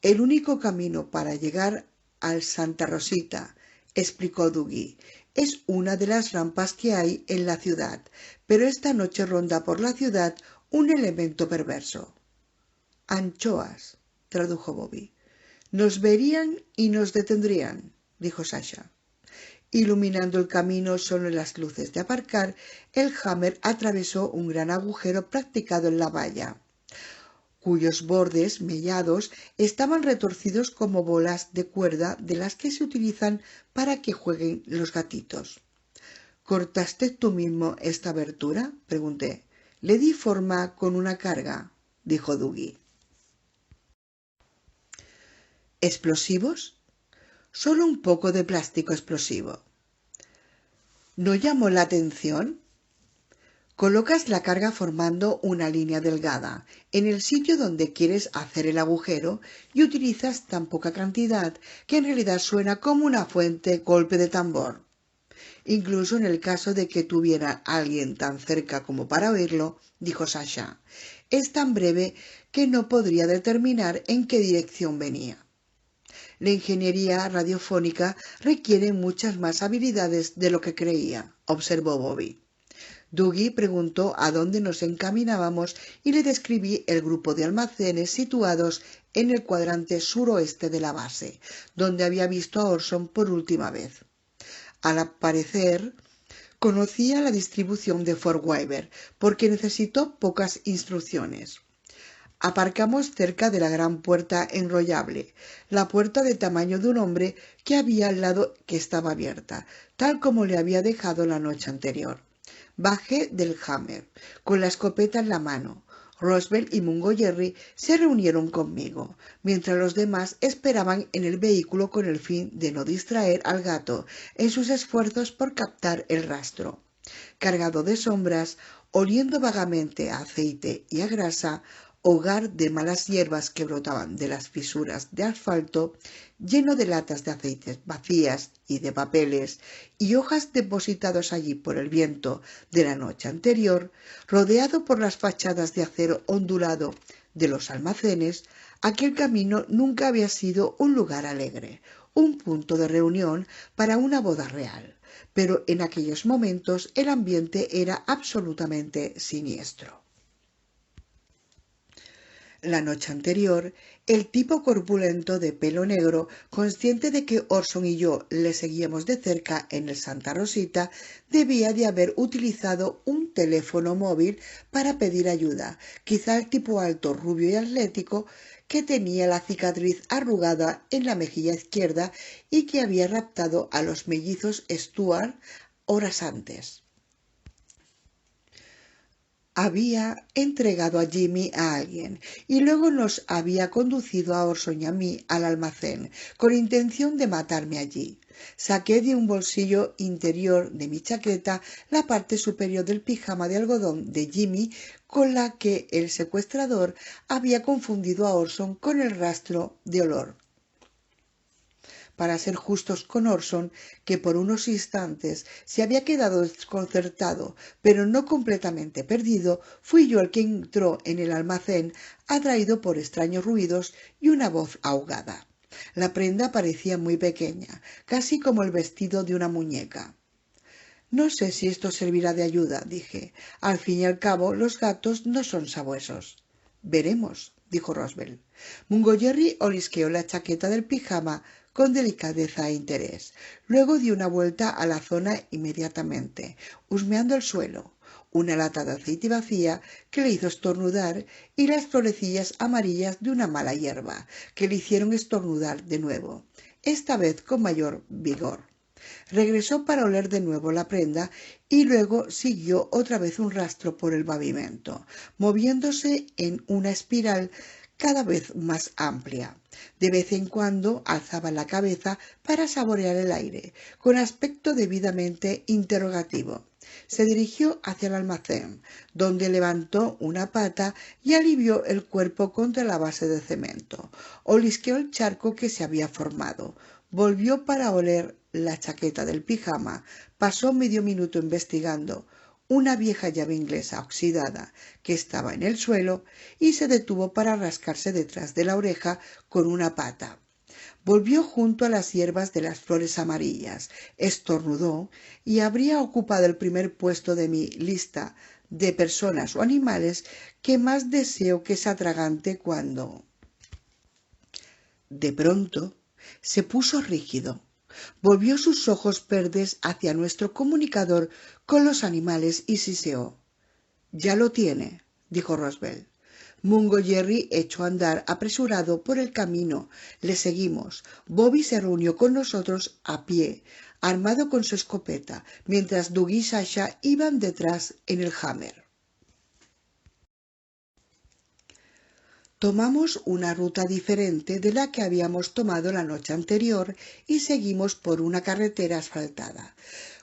El único camino para llegar al Santa Rosita, explicó Dougie, es una de las rampas que hay en la ciudad, pero esta noche ronda por la ciudad un elemento perverso. Anchoas, tradujo Bobby. Nos verían y nos detendrían, dijo Sasha. Iluminando el camino solo en las luces de aparcar, el Hammer atravesó un gran agujero practicado en la valla, cuyos bordes mellados estaban retorcidos como bolas de cuerda de las que se utilizan para que jueguen los gatitos. ¿Cortaste tú mismo esta abertura?, pregunté. Le di forma con una carga, dijo Dougie. ¿Explosivos? Solo un poco de plástico explosivo. ¿No llamó la atención? Colocas la carga formando una línea delgada en el sitio donde quieres hacer el agujero y utilizas tan poca cantidad que en realidad suena como una fuerte golpe de tambor. Incluso en el caso de que tuviera alguien tan cerca como para oírlo, dijo Sasha, es tan breve que no podría determinar en qué dirección venía. La ingeniería radiofónica requiere muchas más habilidades de lo que creía, observó Bobby. Dougie preguntó a dónde nos encaminábamos y le describí el grupo de almacenes situados en el cuadrante suroeste de la base, donde había visto a Orson por última vez. Al parecer, conocía la distribución de Fort Weber, porque necesitó pocas instrucciones. Aparcamos cerca de la gran puerta enrollable, la puerta de tamaño de un hombre que había al lado que estaba abierta, tal como le había dejado la noche anterior. Bajé del Hammer, con la escopeta en la mano. Roswell y Mungo Jerry se reunieron conmigo, mientras los demás esperaban en el vehículo con el fin de no distraer al gato en sus esfuerzos por captar el rastro. Cargado de sombras, oliendo vagamente a aceite y a grasa, hogar de malas hierbas que brotaban de las fisuras de asfalto, lleno de latas de aceites vacías y de papeles y hojas depositados allí por el viento de la noche anterior, rodeado por las fachadas de acero ondulado de los almacenes, aquel camino nunca había sido un lugar alegre, un punto de reunión para una boda real, pero en aquellos momentos el ambiente era absolutamente siniestro. La noche anterior, el tipo corpulento de pelo negro, consciente de que Orson y yo le seguíamos de cerca en el Santa Rosita, debía de haber utilizado un teléfono móvil para pedir ayuda. Quizá el tipo alto, rubio y atlético, que tenía la cicatriz arrugada en la mejilla izquierda y que había raptado a los mellizos Stuart horas antes. Había entregado a Jimmy a alguien y luego nos había conducido a Orson y a mí al almacén con intención de matarme allí. Saqué de un bolsillo interior de mi chaqueta la parte superior del pijama de algodón de Jimmy con la que el secuestrador había confundido a Orson con el rastro de olor. Para ser justos con Orson, que por unos instantes se había quedado desconcertado, pero no completamente perdido, fui yo el que entró en el almacén, atraído por extraños ruidos y una voz ahogada. La prenda parecía muy pequeña, casi como el vestido de una muñeca. No sé si esto servirá de ayuda, dije. Al fin y al cabo, los gatos no son sabuesos. Veremos, dijo Roswell. Mungo Jerry olisqueó la chaqueta del pijama con delicadeza e interés. Luego dio una vuelta a la zona inmediatamente, husmeando el suelo, una lata de aceite vacía que le hizo estornudar y las florecillas amarillas de una mala hierba que le hicieron estornudar de nuevo, esta vez con mayor vigor. Regresó para oler de nuevo la prenda y luego siguió otra vez un rastro por el pavimento, moviéndose en una espiral cada vez más amplia. De vez en cuando alzaba la cabeza para saborear el aire, con aspecto debidamente interrogativo. Se dirigió hacia el almacén, donde levantó una pata y alivió el cuerpo contra la base de cemento. Olisqueó el charco que se había formado. Volvió para oler la chaqueta del pijama. Pasó medio minuto investigando una vieja llave inglesa oxidada que estaba en el suelo y se detuvo para rascarse detrás de la oreja con una pata. Volvió junto a las hierbas de las flores amarillas, estornudó y habría ocupado el primer puesto de mi lista de personas o animales que más deseo que se atragante cuando... De pronto se puso rígido. Volvió sus ojos verdes hacia nuestro comunicador con los animales y siseó. «Ya lo tiene», dijo Roswell. Mungo Jerry echó a andar apresurado por el camino. Le seguimos. Bobby se reunió con nosotros a pie, armado con su escopeta, mientras Doug y Sasha iban detrás en el Hammer. Tomamos una ruta diferente de la que habíamos tomado la noche anterior y seguimos por una carretera asfaltada.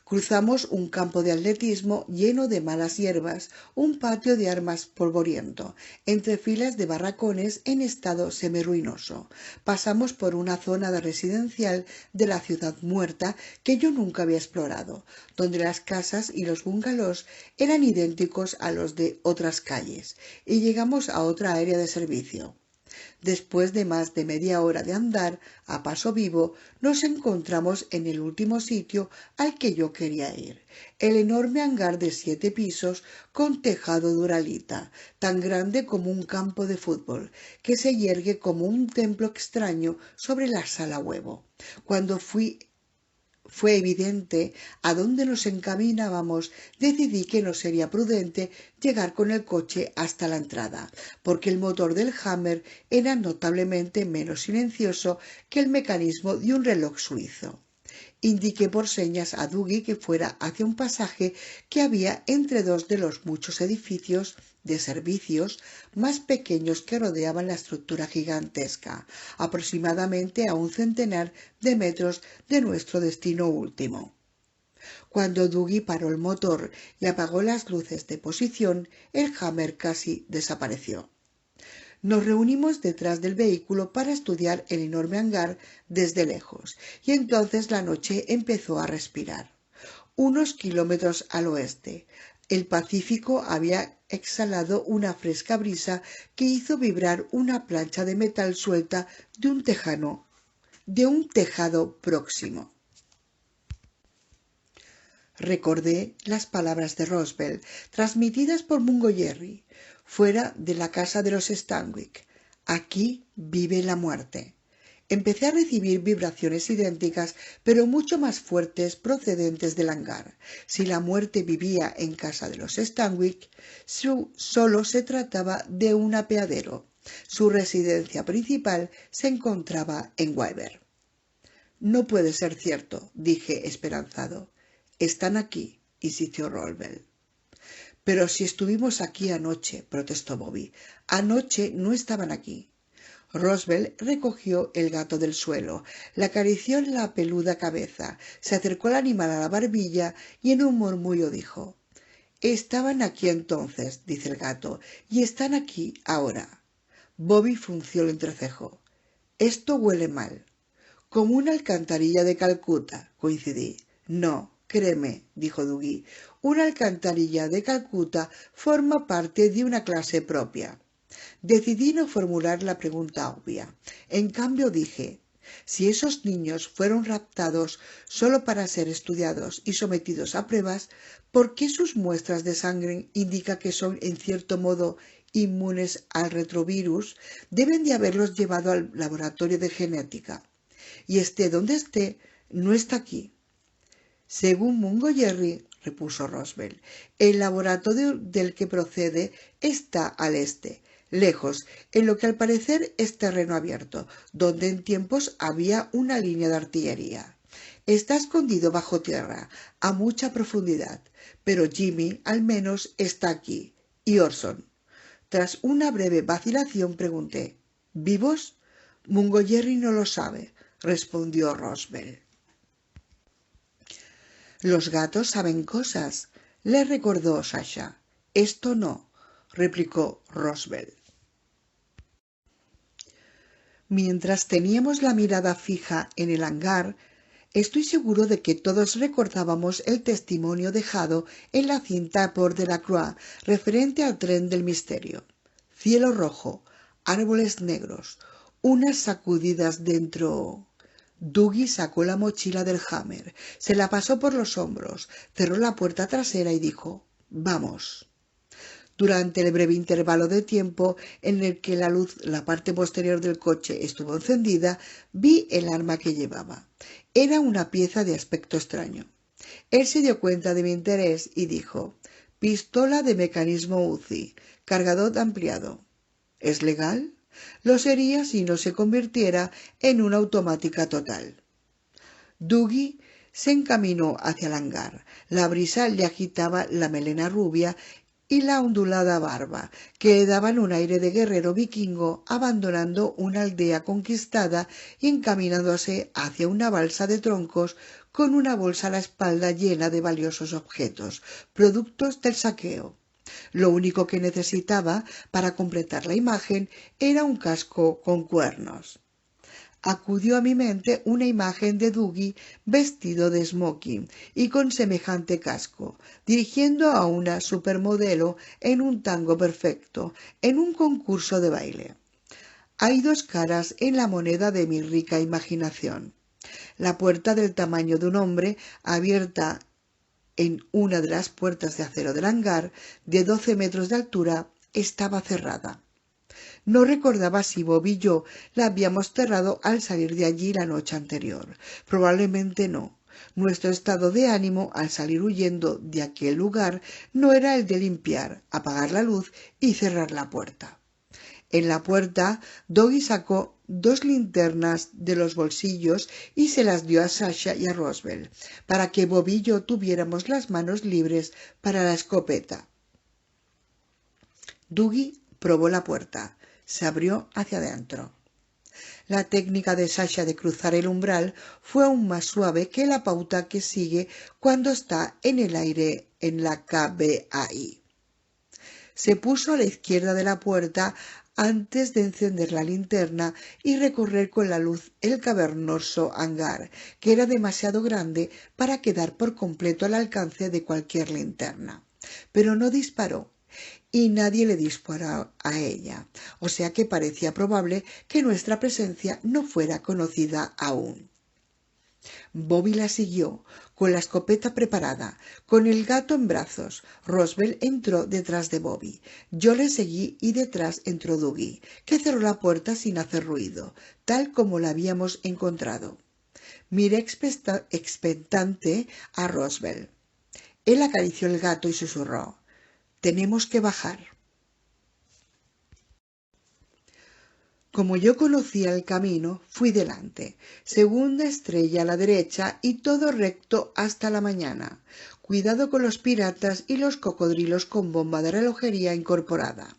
Cruzamos un campo de atletismo lleno de malas hierbas, un patio de armas polvoriento, entre filas de barracones en estado semirruinoso. Pasamos por una zona residencial de la ciudad muerta que yo nunca había explorado, donde las casas y los bungalows eran idénticos a los de otras calles, y llegamos a otra área de servicio. Después de más de media hora de andar a paso vivo, nos encontramos en el último sitio al que yo quería ir, el enorme hangar de 7 pisos con tejado de uralita, tan grande como un campo de fútbol, que se yergue como un templo extraño sobre la sala huevo. Cuando fue evidente a dónde nos encaminábamos, decidí que no sería prudente llegar con el coche hasta la entrada, porque el motor del Hammer era notablemente menos silencioso que el mecanismo de un reloj suizo. Indiqué por señas a Dougie que fuera hacia un pasaje que había entre dos de los muchos edificios de servicios más pequeños que rodeaban la estructura gigantesca, aproximadamente a 1 centenar de metros de nuestro destino último. Cuando Dougie paró el motor y apagó las luces de posición, el Hammer casi desapareció. Nos reunimos detrás del vehículo para estudiar el enorme hangar desde lejos, y entonces la noche empezó a respirar. Unos kilómetros al oeste, el Pacífico había exhalado una fresca brisa que hizo vibrar una plancha de metal suelta de un tejado próximo. Recordé las palabras de Roosevelt, transmitidas por Mungo Jerry, fuera de la casa de los Stanwyck. Aquí vive la muerte. Empecé a recibir vibraciones idénticas, pero mucho más fuertes procedentes del hangar. Si la muerte vivía en casa de los Stanwyck, solo se trataba de un apeadero. Su residencia principal se encontraba en Wyvern. No puede ser cierto, dije esperanzado. Están aquí, insistió Roosevelt. Pero si estuvimos aquí anoche, protestó Bobby. Anoche no estaban aquí. Roosevelt recogió el gato del suelo, le acarició la peluda cabeza, se acercó al animal a la barbilla y en un murmullo dijo: «Estaban aquí entonces», dice el gato, «y están aquí ahora». Bobby frunció el entrecejo. «Esto huele mal». «Como una alcantarilla de Calcuta», coincidí. «No, créeme», dijo Dougie, «una alcantarilla de Calcuta forma parte de una clase propia». Decidí no formular la pregunta obvia. En cambio dije: si esos niños fueron raptados solo para ser estudiados y sometidos a pruebas, ¿por qué sus muestras de sangre indican que son en cierto modo inmunes al retrovirus? Deben de haberlos llevado al laboratorio de genética. Y esté donde esté, no está aquí. Según Mungo Jerry, repuso Roosevelt, el laboratorio del que procede está al este, lejos, en lo que al parecer es terreno abierto, donde en tiempos había una línea de artillería. Está escondido bajo tierra, a mucha profundidad, pero Jimmy al menos está aquí. ¿Y Orson? Tras una breve vacilación pregunté: ¿vivos? Mungo Jerry no lo sabe, respondió Roosevelt. Los gatos saben cosas, le recordó Sasha. Esto no, replicó Roosevelt. Mientras teníamos la mirada fija en el hangar, estoy seguro de que todos recordábamos el testimonio dejado en la cinta por Delacroix referente al tren del misterio. Cielo rojo, árboles negros, unas sacudidas dentro. Dougie sacó la mochila del Hammer, se la pasó por los hombros, cerró la puerta trasera y dijo: «Vamos». Durante el breve intervalo de tiempo en el que la parte posterior del coche estuvo encendida, vi el arma que llevaba. Era una pieza de aspecto extraño. Él se dio cuenta de mi interés y dijo: «Pistola de mecanismo Uzi, cargador ampliado». ¿Es legal? Lo sería si no se convirtiera en una automática total. Dougie se encaminó hacia el hangar. La brisa le agitaba la melena rubia y la ondulada barba, que le daban un aire de guerrero vikingo abandonando una aldea conquistada y encaminándose hacia una balsa de troncos con una bolsa a la espalda llena de valiosos objetos, productos del saqueo. Lo único que necesitaba para completar la imagen era un casco con cuernos. Acudió a mi mente una imagen de Dougie vestido de smoking y con semejante casco, dirigiendo a una supermodelo en un tango perfecto, en un concurso de baile. Hay dos caras en la moneda de mi rica imaginación. La puerta del tamaño de un hombre, abierta en una de las puertas de acero del hangar, de 12 metros de altura, estaba cerrada. No recordaba si Bob y yo la habíamos cerrado al salir de allí la noche anterior. Probablemente no. Nuestro estado de ánimo al salir huyendo de aquel lugar no era el de limpiar, apagar la luz y cerrar la puerta. En la puerta, Dougie sacó 2 linternas de los bolsillos y se las dio a Sasha y a Roosevelt, para que Bob y yo tuviéramos las manos libres para la escopeta. Dougie probó la puerta. Se abrió hacia adentro. La técnica de Sasha de cruzar el umbral fue aún más suave que la pauta que sigue cuando está en el aire en la KBAI. Se puso a la izquierda de la puerta antes de encender la linterna y recorrer con la luz el cavernoso hangar, que era demasiado grande para quedar por completo al alcance de cualquier linterna. Pero no disparó y nadie le disparó a ella, o sea que parecía probable que nuestra presencia no fuera conocida aún. Bobby la siguió, con la escopeta preparada, con el gato en brazos. Roswell entró detrás de Bobby. Yo le seguí y detrás entró Dougie, que cerró la puerta sin hacer ruido, tal como la habíamos encontrado. Miré expectante a Roswell. Él acarició el gato y susurró: «Tenemos que bajar». Como yo conocía el camino, fui delante, segunda estrella a la derecha y todo recto hasta la mañana. Cuidado con los piratas y los cocodrilos con bomba de relojería incorporada.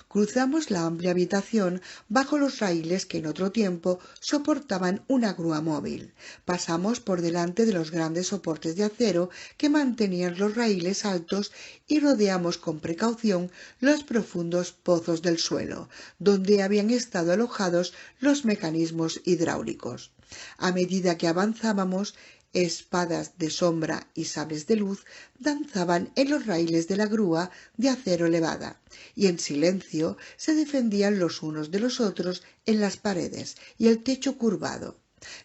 Cruzamos la amplia habitación bajo los raíles que en otro tiempo soportaban una grúa móvil. Pasamos por delante de los grandes soportes de acero que mantenían los raíles altos y rodeamos con precaución los profundos pozos del suelo, donde habían estado alojados los mecanismos hidráulicos. A medida que avanzábamos, espadas de sombra y sables de luz danzaban en los raíles de la grúa de acero elevada, y en silencio se defendían los unos de los otros en las paredes y el techo curvado.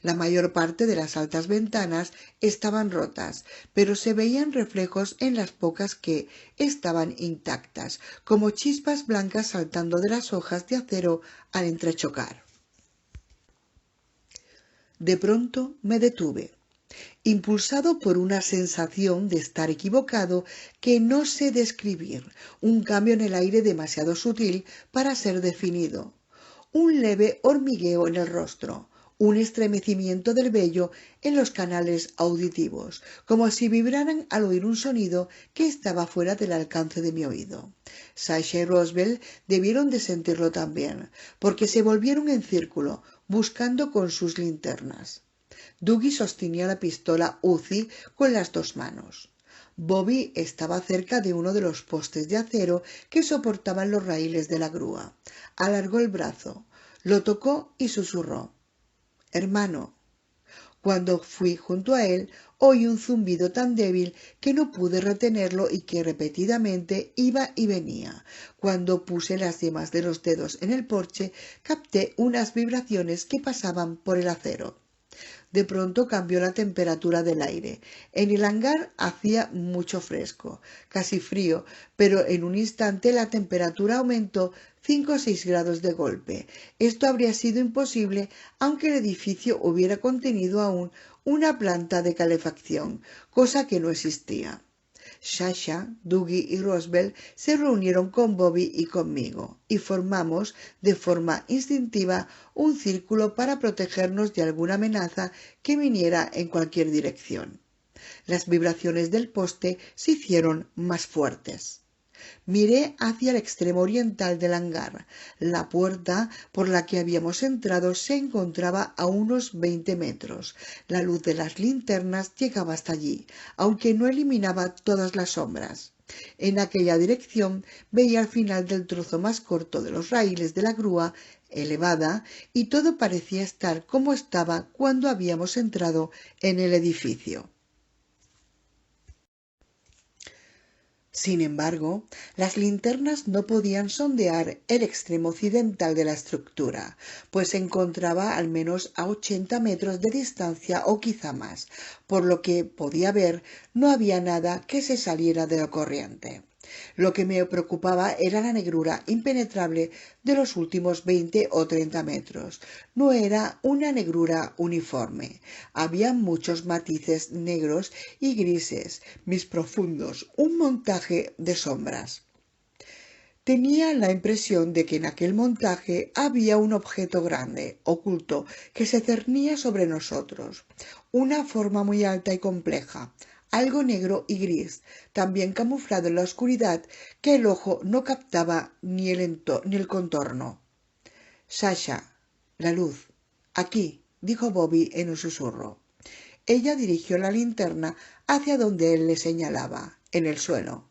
La mayor parte de las altas ventanas estaban rotas, pero se veían reflejos en las pocas que estaban intactas, como chispas blancas saltando de las hojas de acero al entrechocar. De pronto me detuve, impulsado por una sensación de estar equivocado que no sé describir, un cambio en el aire demasiado sutil para ser definido, un leve hormigueo en el rostro, un estremecimiento del vello en los canales auditivos, como si vibraran al oír un sonido que estaba fuera del alcance de mi oído. Sasha y Roswell debieron de sentirlo también, porque se volvieron en círculo, buscando con sus linternas. Dougie sostenía la pistola Uzi con las dos manos. Bobby estaba cerca de uno de los postes de acero que soportaban los raíles de la grúa. Alargó el brazo, lo tocó y susurró: «Hermano». Cuando fui junto a él, oí un zumbido tan débil que no pude retenerlo y que repetidamente iba y venía. Cuando puse las yemas de los dedos en el porche, capté unas vibraciones que pasaban por el acero. De pronto cambió la temperatura del aire. En el hangar hacía mucho fresco, casi frío, pero en un instante la temperatura aumentó 5 o 6 grados de golpe. Esto habría sido imposible aunque el edificio hubiera contenido aún una planta de calefacción, cosa que no existía. Sasha, Dougie y Roswell se reunieron con Bobby y conmigo, y formamos, de forma instintiva, un círculo para protegernos de alguna amenaza que viniera en cualquier dirección. Las vibraciones del poste se hicieron más fuertes. Miré hacia el extremo oriental del hangar. La puerta por la que habíamos entrado se encontraba a unos 20 metros. La luz de las linternas llegaba hasta allí, aunque no eliminaba todas las sombras. En aquella dirección veía el final del trozo más corto de los raíles de la grúa elevada, y todo parecía estar como estaba cuando habíamos entrado en el edificio. Sin embargo, las linternas no podían sondear el extremo occidental de la estructura, pues se encontraba al menos a 80 metros de distancia o quizá más. Por lo que podía ver, no había nada que se saliera de lo corriente. Lo que me preocupaba era la negrura impenetrable de los últimos 20 o 30 metros. No era una negrura uniforme. Había muchos matices negros y grises, mis profundos, un montaje de sombras. Tenía la impresión de que en aquel montaje había un objeto grande, oculto, que se cernía sobre nosotros. Una forma muy alta y compleja, algo negro y gris, tan bien camuflado en la oscuridad que el ojo no captaba ni el contorno. «Sasha, la luz. Aquí», dijo Bobby en un susurro. Ella dirigió la linterna hacia donde él le señalaba, en el suelo.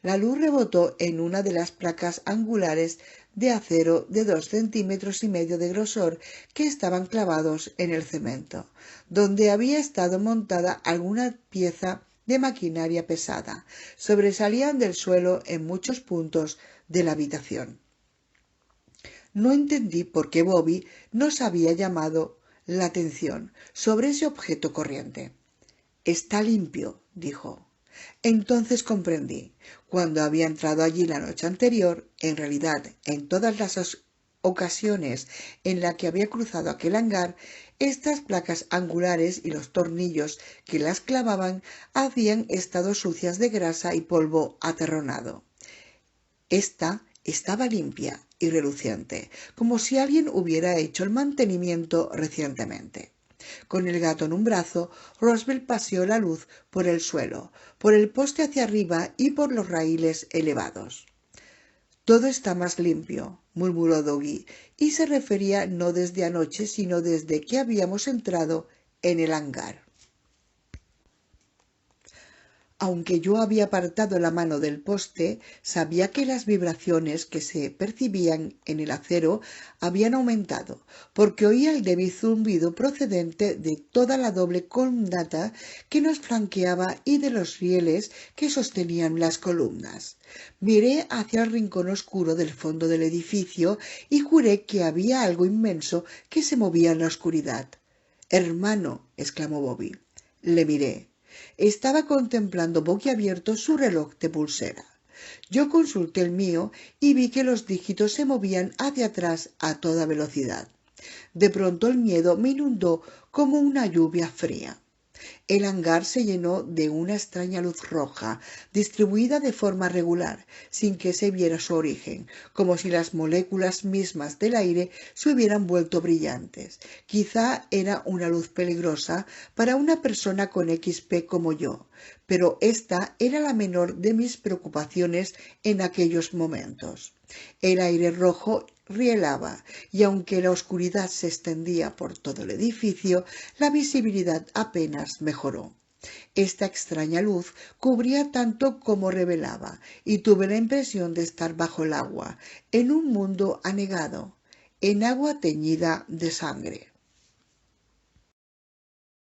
La luz rebotó en una de las placas angulares de acero de 2,5 centímetros de grosor que estaban clavados en el cemento, donde había estado montada alguna pieza de maquinaria pesada. Sobresalían del suelo en muchos puntos de la habitación. No entendí por qué Bobby nos había llamado la atención sobre ese objeto corriente. «Está limpio», dijo. Entonces comprendí. Cuando había entrado allí la noche anterior, en realidad en todas las ocasiones en las que había cruzado aquel hangar, estas placas angulares y los tornillos que las clavaban habían estado sucias de grasa y polvo aterronado. Esta estaba limpia y reluciente, como si alguien hubiera hecho el mantenimiento recientemente. Con el gato en un brazo, Roosevelt paseó la luz por el suelo, por el poste hacia arriba y por los raíles elevados. «Todo está más limpio», murmuró Doggy, y se refería no desde anoche, sino desde que habíamos entrado en el hangar. Aunque yo había apartado la mano del poste, sabía que las vibraciones que se percibían en el acero habían aumentado, porque oía el débil zumbido procedente de toda la doble columnata que nos flanqueaba y de los rieles que sostenían las columnas. Miré hacia el rincón oscuro del fondo del edificio y juré que había algo inmenso que se movía en la oscuridad. «Hermano», exclamó Bobby. Le miré. Estaba contemplando boquiabierto su reloj de pulsera. Yo consulté el mío y vi que los dígitos se movían hacia atrás a toda velocidad. De pronto el miedo me inundó como una lluvia fría. El hangar se llenó de una extraña luz roja, distribuida de forma regular, sin que se viera su origen, como si las moléculas mismas del aire se hubieran vuelto brillantes. Quizá era una luz peligrosa para una persona con XP como yo, pero esta era la menor de mis preocupaciones en aquellos momentos. El aire rojo rielaba, y aunque la oscuridad se extendía por todo el edificio, la visibilidad apenas mejoró. Esta extraña luz cubría tanto como revelaba, y tuve la impresión de estar bajo el agua, en un mundo anegado, en agua teñida de sangre.